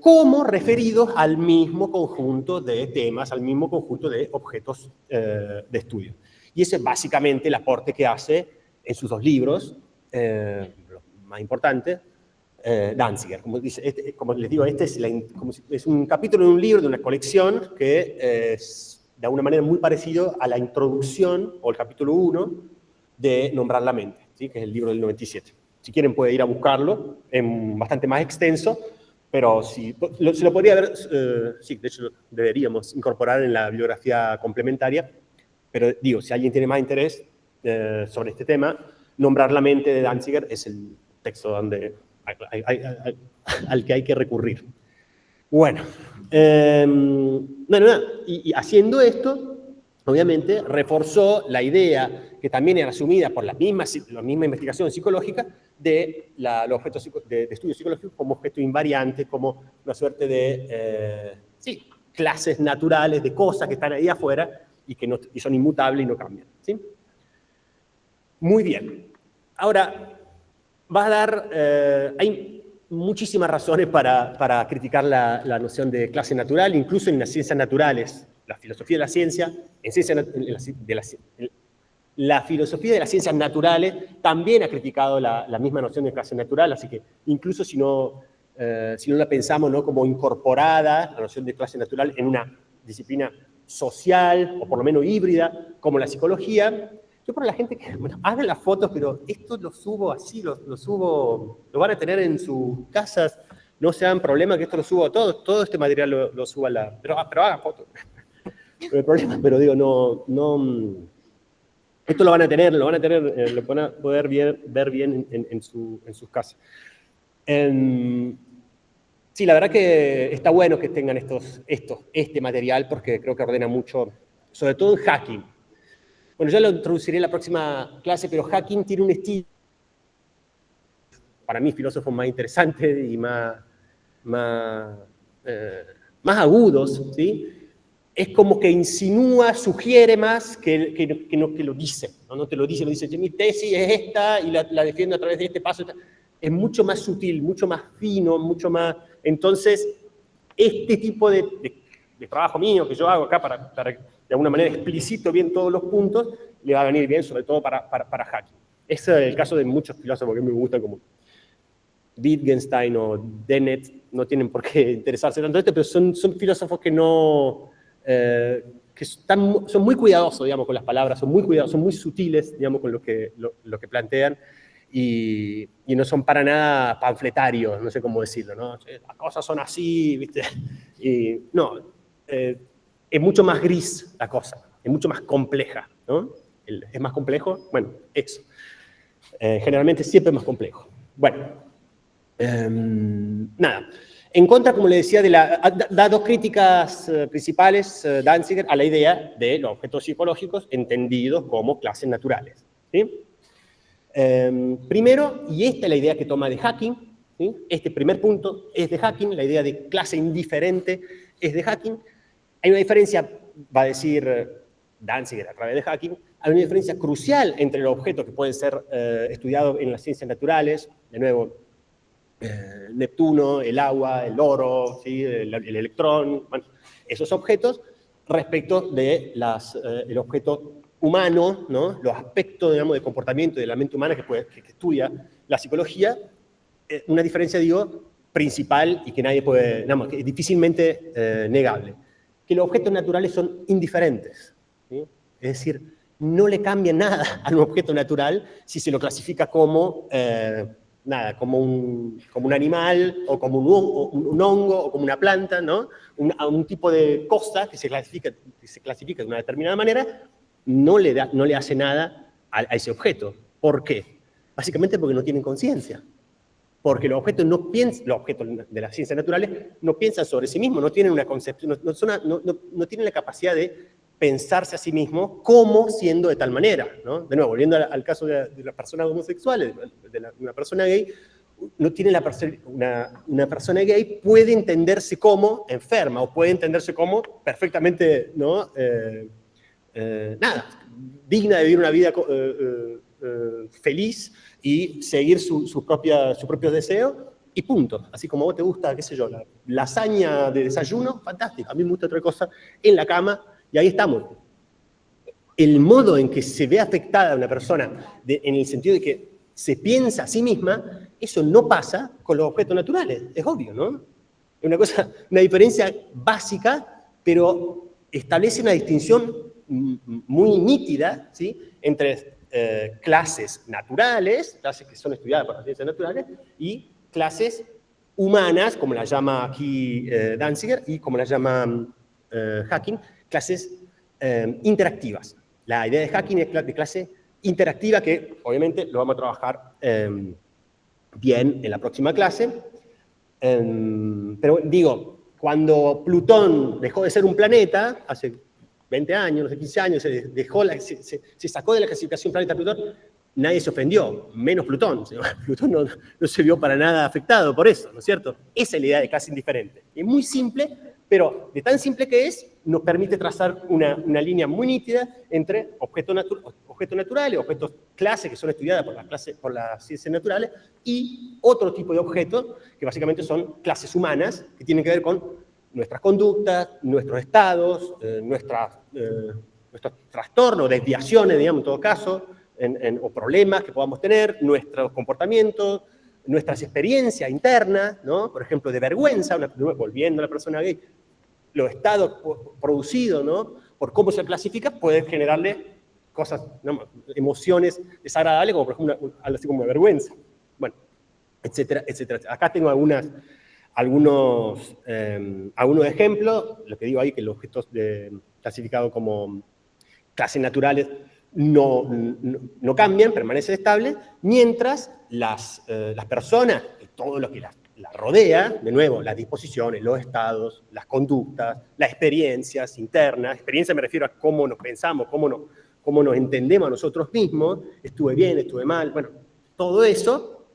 como referidos al mismo conjunto de temas, al mismo conjunto de objetos de estudio. Y ese es básicamente el aporte que hace en sus dos libros, los más importantes, Danziger. Como les digo, este es un capítulo de un libro, de una colección, que es de alguna manera muy parecido a la introducción, o el capítulo 1, de Nombrar la mente, ¿sí?, que es el libro del 97. Si quieren pueden ir a buscarlo, es bastante más extenso, pero se lo podría ver, sí, de hecho deberíamos incorporar en la bibliografía complementaria, pero digo, si alguien tiene más interés sobre este tema, Nombrar la mente de Danziger es el texto al que hay que recurrir. Bueno, y haciendo esto, obviamente, reforzó la idea que también era asumida por la misma investigación psicológica de los objetos de estudio psicológico como objeto invariante, como una suerte de clases naturales, de cosas que están ahí afuera y son inmutables y no cambian, ¿sí? Muy bien. Ahora, hay muchísimas razones para criticar la noción de clase natural, incluso en las ciencias naturales, la filosofía de la ciencia, la filosofía de las ciencias naturales también ha criticado la misma noción de clase natural, así que incluso si no la pensamos, ¿no?, como incorporada, la noción de clase natural, en una disciplina social, o por lo menos híbrida, como la psicología, yo para la gente que, bueno, hagan las fotos, pero esto lo subo así, lo van a tener en sus casas, no se hagan problema que esto lo subo a todo este material lo subo a pero hagan fotos. No hay problema, pero digo, esto lo van a tener, lo van a poder ver bien en sus casas. Sí, la verdad que está bueno que tengan este material, porque creo que ordena mucho, sobre todo en hacking. Bueno, ya lo introduciré en la próxima clase, pero hacking tiene un estilo, para mí, filósofos más interesantes y más agudos, ¿sí? Es como que insinúa, sugiere más que lo dice. No te lo dice, mi tesis es esta y la defiendo a través de este paso. Es mucho más sutil, mucho más fino, mucho más. Entonces, este tipo de trabajo mío que yo hago acá para de alguna manera explicito bien todos los puntos, le va a venir bien, sobre todo para hacking. Ese es el caso de muchos filósofos que me gustan, como Wittgenstein o Dennett, no tienen por qué interesarse tanto en esto, pero son filósofos que son muy cuidadosos, digamos, con las palabras, son muy cuidadosos, son muy sutiles, digamos, con lo que plantean, y no son para nada panfletarios, no sé cómo decirlo, ¿no? Las cosas son así, ¿viste? Y no, es mucho más gris la cosa, es mucho más compleja, ¿no? ¿Es más complejo? Bueno, eso. Generalmente siempre es más complejo. Bueno, nada. En contra, como le decía, da dos críticas principales, Danziger, a la idea de los objetos psicológicos entendidos como clases naturales, ¿sí? Primero, y esta es la idea que toma de hacking, ¿sí? Este primer punto es de hacking, la idea de clase indiferente es de hacking. Hay una diferencia, va a decir Danziger a través de hacking, hay una diferencia crucial entre los objetos que pueden ser estudiados en las ciencias naturales, de nuevo, Neptuno, el agua, el oro, ¿sí? el electrón, bueno, esos objetos respecto de el objeto humano, ¿no? Los aspectos, digamos, de comportamiento de la mente humana que estudia la psicología, una diferencia, digo, principal y que nadie puede, digamos, que es difícilmente negable, que los objetos naturales son indiferentes, ¿sí? Es decir, no le cambia nada a un objeto natural si se lo clasifica como, como un animal, o como un hongo, o como una planta, ¿no? Un tipo de cosa que se clasifica de una determinada manera, no le hace nada a ese objeto. ¿Por qué? Básicamente porque no tienen conciencia. Porque los objetos de las ciencias naturales no piensan sobre sí mismos, no tienen una concepción, no tienen la capacidad de pensarse a sí mismos como siendo de tal manera, ¿no? De nuevo, volviendo al caso de las personas homosexuales, de una persona gay, no tiene una persona gay puede entenderse como enferma, o puede entenderse como perfectamente, ¿no? Digna de vivir una vida feliz y seguir sus propios deseos, y punto. Así como a vos te gusta, qué sé yo, la lasaña de desayuno, fantástico. A mí me gusta otra cosa en la cama, y ahí estamos. El modo en que se ve afectada una persona, en el sentido de que se piensa a sí misma, eso no pasa con los objetos naturales, es obvio, ¿no? Es una diferencia básica, pero establece una distinción muy nítida, ¿sí? Entre clases naturales, clases que son estudiadas por las ciencias naturales, y clases humanas, como la llama aquí Danziger, y como la llama Hacking, clases interactivas. La idea de Hacking es de clase interactiva, que obviamente lo vamos a trabajar bien en la próxima clase. Pero digo, cuando Plutón dejó de ser un planeta, hace 20 años, no sé, 15 años, se sacó de la clasificación planeta Plutón, nadie se ofendió, menos Plutón. Plutón no se vio para nada afectado por eso, ¿no es cierto? Esa es la idea de clase indiferente. Es muy simple, pero de tan simple que es, nos permite trazar una línea muy nítida entre objetos naturales, objetos clases que son estudiadas por las ciencias naturales, y otro tipo de objetos que básicamente son clases humanas, que tienen que ver con nuestras conductas, nuestros estados, nuestros trastornos, desviaciones, digamos, en todo caso, o problemas que podamos tener, nuestros comportamientos, nuestras experiencias internas, ¿no? Por ejemplo, de vergüenza, volviendo a la persona gay, los estados producidos, ¿no? Por cómo se clasifica, pueden generarle cosas, ¿no? Emociones desagradables, como por ejemplo algo así como de vergüenza. Bueno, etcétera, etcétera. Acá tengo algunos ejemplos. Lo que digo ahí, que los objetos clasificados como clases naturales no cambian, permanecen estables, mientras las personas y todo lo que las rodea, de nuevo, las disposiciones, los estados, las conductas, las experiencias internas, experiencia me refiero a cómo nos pensamos, cómo nos entendemos a nosotros mismos, estuve bien, estuve mal, bueno, todo eso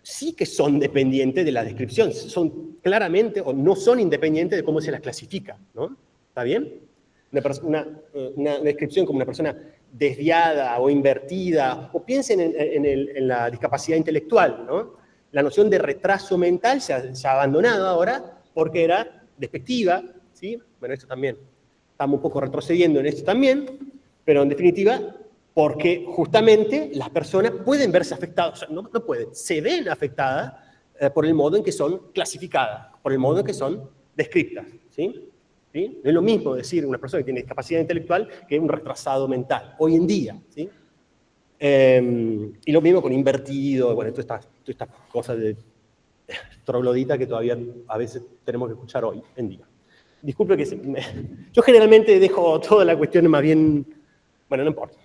sí que son dependientes de la descripción, son claramente o no son independientes de cómo se las clasifica, ¿no? ¿Está bien? Una descripción como una persona desviada o invertida, o piensen en la discapacidad intelectual, ¿no? La noción de retraso mental se ha abandonado ahora porque era despectiva, ¿sí? Bueno, esto también, estamos un poco retrocediendo en esto también, pero en definitiva, porque justamente las personas pueden verse afectadas, o sea, no pueden, se ven afectadas por el modo en que son clasificadas, por el modo en que son descritas, ¿sí? ¿Sí? No es lo mismo decir una persona que tiene discapacidad intelectual que un retrasado mental, hoy en día, ¿sí? Y lo mismo con invertido, bueno, todas estas cosas de troglodita que todavía a veces tenemos que escuchar hoy en día. Disculpe que yo generalmente dejo toda la cuestión más bien, bueno, no importa,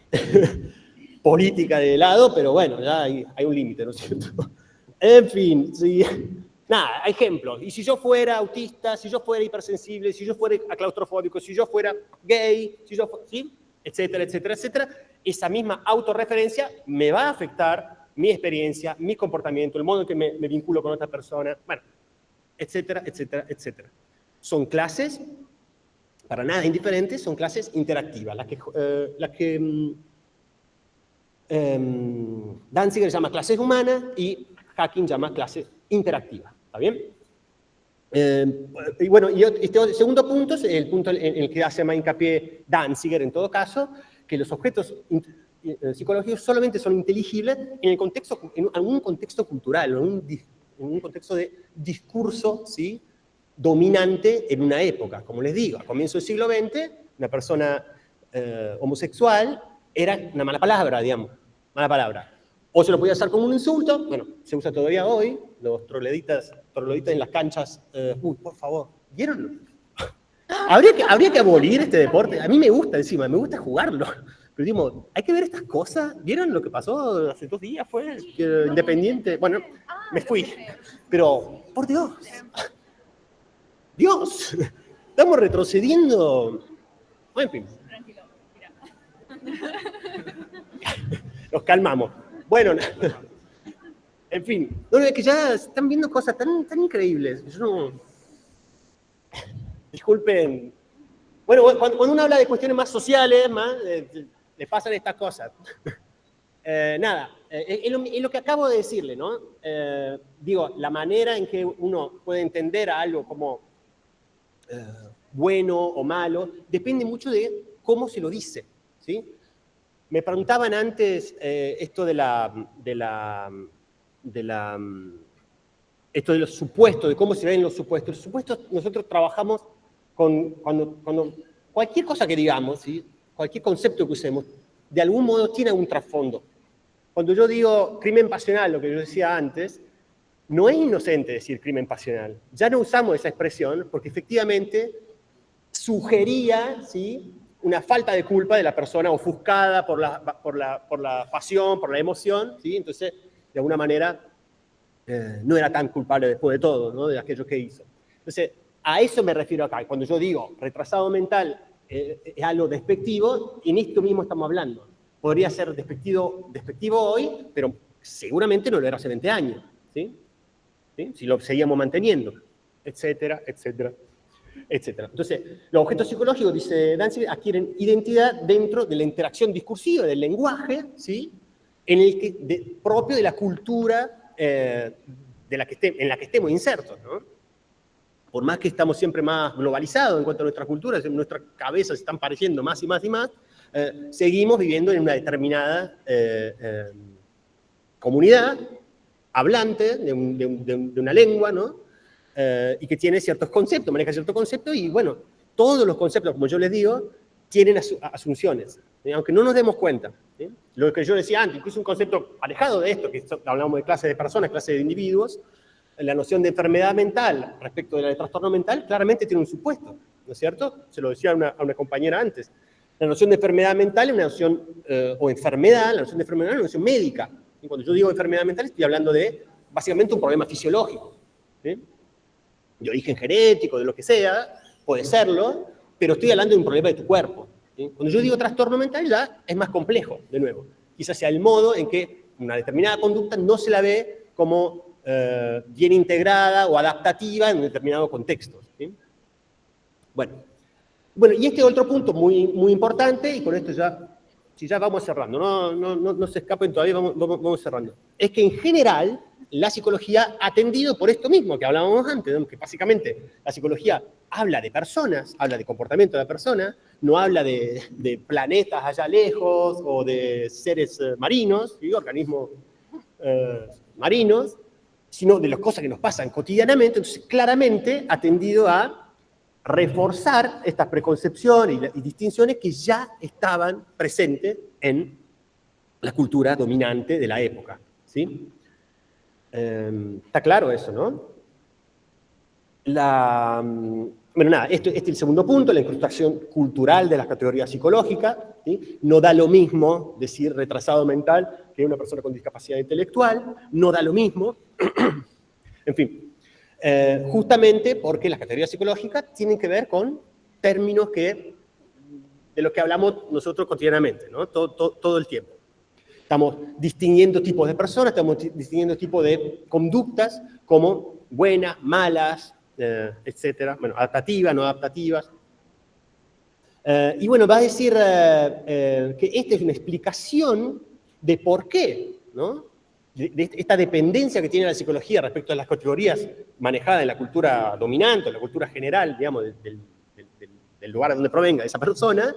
política de lado, pero bueno, ya hay un límite, ¿no es cierto? En fin, sí. Nada, ejemplos. Y si yo fuera autista, si yo fuera hipersensible, si yo fuera claustrofóbico, si yo fuera gay, ¿sí? Etcétera, etcétera, etcétera, esa misma autorreferencia me va a afectar mi experiencia, mi comportamiento, el modo en que me vinculo con otra persona, bueno, etcétera, etcétera, etcétera. Son clases, para nada indiferentes, son clases interactivas, las que Danziger llama clases humanas y Hacking llama clase interactiva, ¿está bien? Y bueno, y este segundo punto es el punto en el que hace más hincapié Danziger, en todo caso, que los objetos psicológicos solamente son inteligibles en algún contexto cultural, en un contexto de discurso, ¿sí?, dominante en una época. Como les digo, a comienzos del siglo XX, una persona homosexual era una mala palabra, digamos, mala palabra. O se lo podía usar como un insulto, bueno, se usa todavía hoy, los trogloditas en las canchas, uy, por favor, ¿vieron? Habría que abolir este deporte, a mí me gusta encima, me gusta jugarlo, pero digo, hay que ver estas cosas, ¿vieron lo que pasó hace 2 días? Fue Independiente, bueno, me fui, pero, por Dios, estamos retrocediendo, bueno, en fin. Tranquilo, mira. Nos calmamos. Bueno, en fin, no, es que ya están viendo cosas tan increíbles. Yo no... Disculpen. Bueno, cuando uno habla de cuestiones más sociales, le pasan estas cosas. Nada, es lo que acabo de decirle, ¿no? Digo, la manera en que uno puede entender a algo como bueno o malo depende mucho de cómo se lo dice, ¿sí? Me preguntaban antes esto de los supuestos, de cómo se ven los supuestos. Los supuestos, nosotros trabajamos cuando cualquier cosa que digamos, ¿sí?, cualquier concepto que usemos, de algún modo tiene algún trasfondo. Cuando yo digo crimen pasional, lo que yo decía antes, no es inocente decir crimen pasional. Ya no usamos esa expresión porque efectivamente sugería, ¿sí?, una falta de culpa de la persona ofuscada por la pasión, por la emoción, ¿sí? Entonces, de alguna manera, no era tan culpable después de todo, ¿no?, de aquello que hizo. Entonces, a eso me refiero acá. Cuando yo digo retrasado mental es algo despectivo, en esto mismo estamos hablando. Podría ser despectivo hoy, pero seguramente no lo era hace 20 años, ¿sí? ¿Sí? Si lo seguíamos manteniendo, etcétera, etcétera, etcétera. Entonces, los objetos psicológicos, dice Danziger, adquieren identidad dentro de la interacción discursiva, del lenguaje, ¿sí?, propio de la cultura en la que estemos insertos, ¿no? Por más que estamos siempre más globalizados en cuanto a nuestra cultura, nuestras cabezas se están pareciendo más y más y más, seguimos viviendo en una determinada comunidad hablante de una lengua, ¿no? Y que tiene ciertos conceptos, maneja ciertos conceptos, y bueno, todos los conceptos, como yo les digo, tienen asunciones, ¿sí?, aunque no nos demos cuenta, ¿sí? Lo que yo decía antes, incluso un concepto alejado de esto, que hablamos de clase de personas, clase de individuos, la noción de enfermedad mental respecto de la de trastorno mental claramente tiene un supuesto, ¿no es cierto? Se lo decía a una compañera antes. La noción de enfermedad mental es una noción, o enfermedad, la noción de enfermedad es una noción médica. Y cuando yo digo enfermedad mental estoy hablando de, básicamente, un problema fisiológico, ¿sí?, de origen genético, de lo que sea, puede serlo, pero estoy hablando de un problema de tu cuerpo, ¿sí? Cuando yo digo trastorno mental ya es más complejo, de nuevo. Quizás sea el modo en que una determinada conducta no se la ve como bien integrada o adaptativa en un determinado contexto, ¿sí? Bueno, y este otro punto muy, muy importante, y con esto ya vamos cerrando, no se escapen todavía, vamos cerrando, es que en general la psicología ha tendido por esto mismo que hablábamos antes, ¿no?, que básicamente la psicología habla de personas, habla de comportamiento de la persona, no habla de planetas allá lejos o de seres marinos, ¿sí?, organismos marinos, sino de las cosas que nos pasan cotidianamente. Entonces claramente ha tendido a reforzar estas preconcepciones y distinciones que ya estaban presentes en la cultura dominante de la época, ¿sí? Está claro eso, ¿no? Bueno, nada, este es el segundo punto, la incrustación cultural de las categorías psicológicas, ¿sí? No da lo mismo decir retrasado mental que una persona con discapacidad intelectual, no da lo mismo. En fin, justamente porque las categorías psicológicas tienen que ver con términos de los que hablamos nosotros cotidianamente, ¿no? Todo el tiempo. Estamos distinguiendo tipos de personas, estamos distinguiendo tipos de conductas como buenas, malas, etcétera. Bueno, adaptativas, no adaptativas. Y bueno, va a decir que esta es una explicación de por qué, ¿no?, de esta dependencia que tiene la psicología respecto a las categorías manejadas en la cultura dominante, en la cultura general, digamos, del lugar donde provenga esa persona,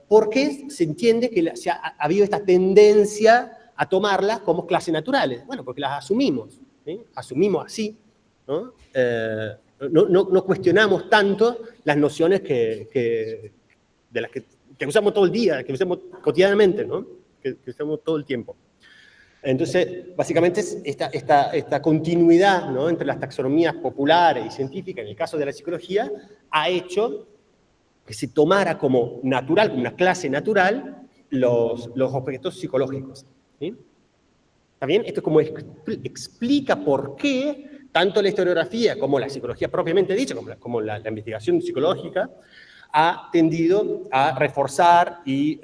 ¿por qué se entiende que ha habido esta tendencia a tomarlas como clases naturales? Bueno, porque las asumimos, ¿sí? Asumimos así, ¿no? No cuestionamos tanto las nociones que usamos todo el día, que usamos cotidianamente, ¿no? Que usamos todo el tiempo. Entonces, básicamente es esta continuidad, ¿no?, entre las taxonomías populares y científicas, en el caso de la psicología, ha hecho que se tomara como natural, como una clase natural, los objetos psicológicos, ¿sí? ¿Está bien? Esto como explica por qué tanto la historiografía como la psicología propiamente dicha, como la investigación psicológica, ha tendido a reforzar y,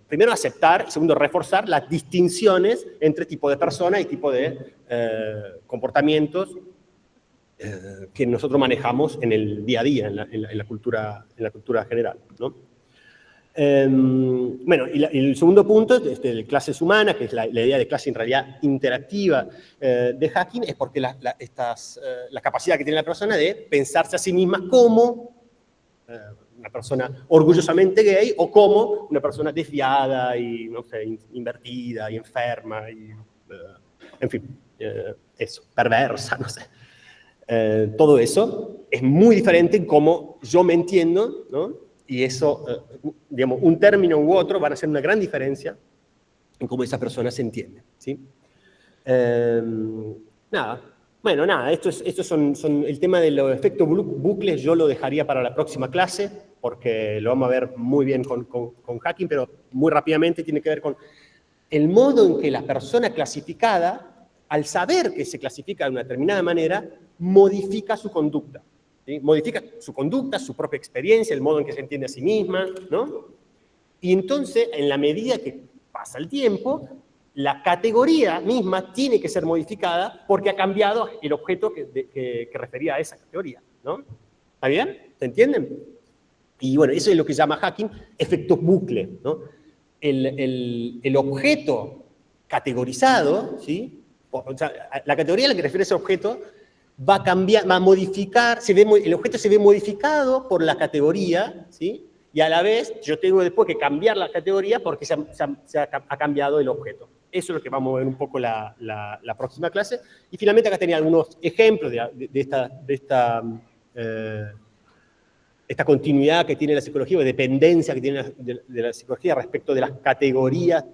primero, aceptar, y segundo, reforzar las distinciones entre tipo de persona y tipo de comportamientos que nosotros manejamos en el día a día, en la cultura general, ¿no? Bueno, y el segundo punto, de clases humanas, que es la idea de clase en realidad interactiva de Hacking, es porque la capacidad que tiene la persona de pensarse a sí misma como una persona orgullosamente gay o como una persona desviada y, no sé, invertida y enferma y, en fin, eso, perversa, no sé. Todo eso es muy diferente en cómo yo me entiendo, ¿no? Y eso, digamos, un término u otro van a hacer una gran diferencia en cómo esa persona se entiende, ¿sí? Nada, bueno, nada, estos son el tema de los efectos bucles, yo lo dejaría para la próxima clase, porque lo vamos a ver muy bien con Hacking, pero muy rápidamente tiene que ver con el modo en que la persona clasificada, al saber que se clasifica de una determinada manera, modifica su conducta, ¿sí? Modifica su conducta, su propia experiencia, el modo en que se entiende a sí misma, ¿no? Y entonces, en la medida que pasa el tiempo, la categoría misma tiene que ser modificada porque ha cambiado el objeto que refería a esa categoría, ¿no? ¿Está bien? ¿Se entienden? Y bueno, eso es lo que se llama Hacking efectos bucle, ¿no? El objeto categorizado, ¿sí? O sea, la categoría a la que refiere ese objeto va a cambiar, va a modificar, el objeto se ve modificado por la categoría, ¿sí? Y a la vez yo tengo después que cambiar la categoría porque ha cambiado el objeto. Eso es lo que vamos a ver un poco la próxima clase. Y finalmente acá tenía algunos ejemplos de esta continuidad que tiene la psicología, o dependencia que tiene de la psicología respecto de las categorías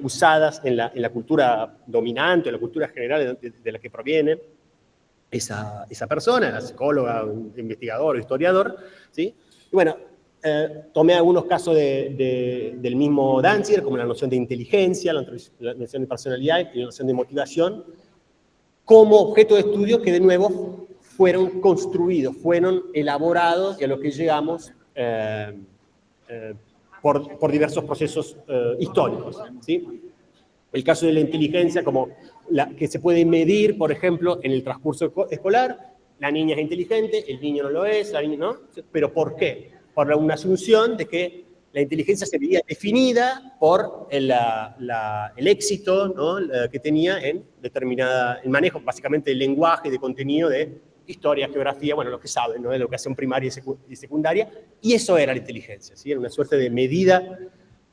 usadas en la cultura dominante, en la cultura general de la que proviene esa persona, la psicóloga, investigador, historiador, ¿sí? Y bueno, tomé algunos casos del mismo Danziger, como la noción de inteligencia, la noción de personalidad y la noción de motivación, como objeto de estudio que, de nuevo, fueron construidos, fueron elaborados y a lo que llegamos por diversos procesos históricos, ¿sí? El caso de la inteligencia, como que se puede medir, por ejemplo, en el transcurso escolar. La niña es inteligente, el niño no lo es, la niña no. ¿Pero por qué? Por una asunción de que la inteligencia se veía definida por el éxito, ¿no?, que tenía en el manejo, básicamente, del lenguaje, de contenido de historia, geografía, bueno, lo que saben, ¿no?, de educación primaria y secundaria. Y eso era la inteligencia, ¿sí? Era una suerte de medida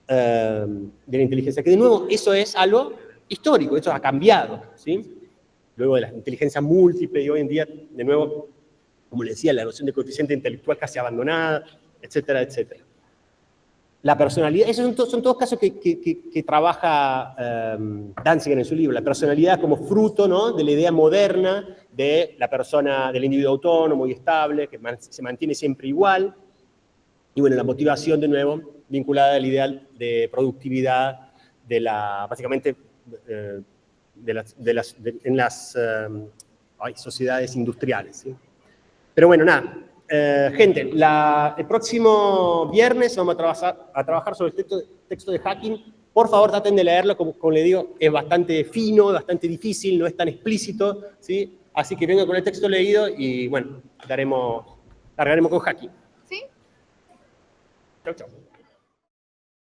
de la inteligencia, que de nuevo eso es algo histórico, esto ha cambiado, ¿sí? Luego de la inteligencia múltiple y hoy en día, de nuevo, como le decía, la noción de coeficiente intelectual casi abandonada, etcétera, etcétera. La personalidad, esos son todos casos que trabaja Danziger en su libro, la personalidad como fruto, ¿no?, de la idea moderna de la persona, del individuo autónomo y estable, que se mantiene siempre igual. Y bueno, la motivación, de nuevo, vinculada al ideal de productividad básicamente en las sociedades industriales, ¿sí? Pero bueno, nada. Gente, el próximo viernes vamos a trabajar sobre el texto de Hacking. Por favor, traten de leerlo, como le digo, es bastante fino, bastante difícil, no es tan explícito, ¿sí? Así que vengan con el texto leído y bueno, largaremos con Hacking. ¿Sí? Chau, chau.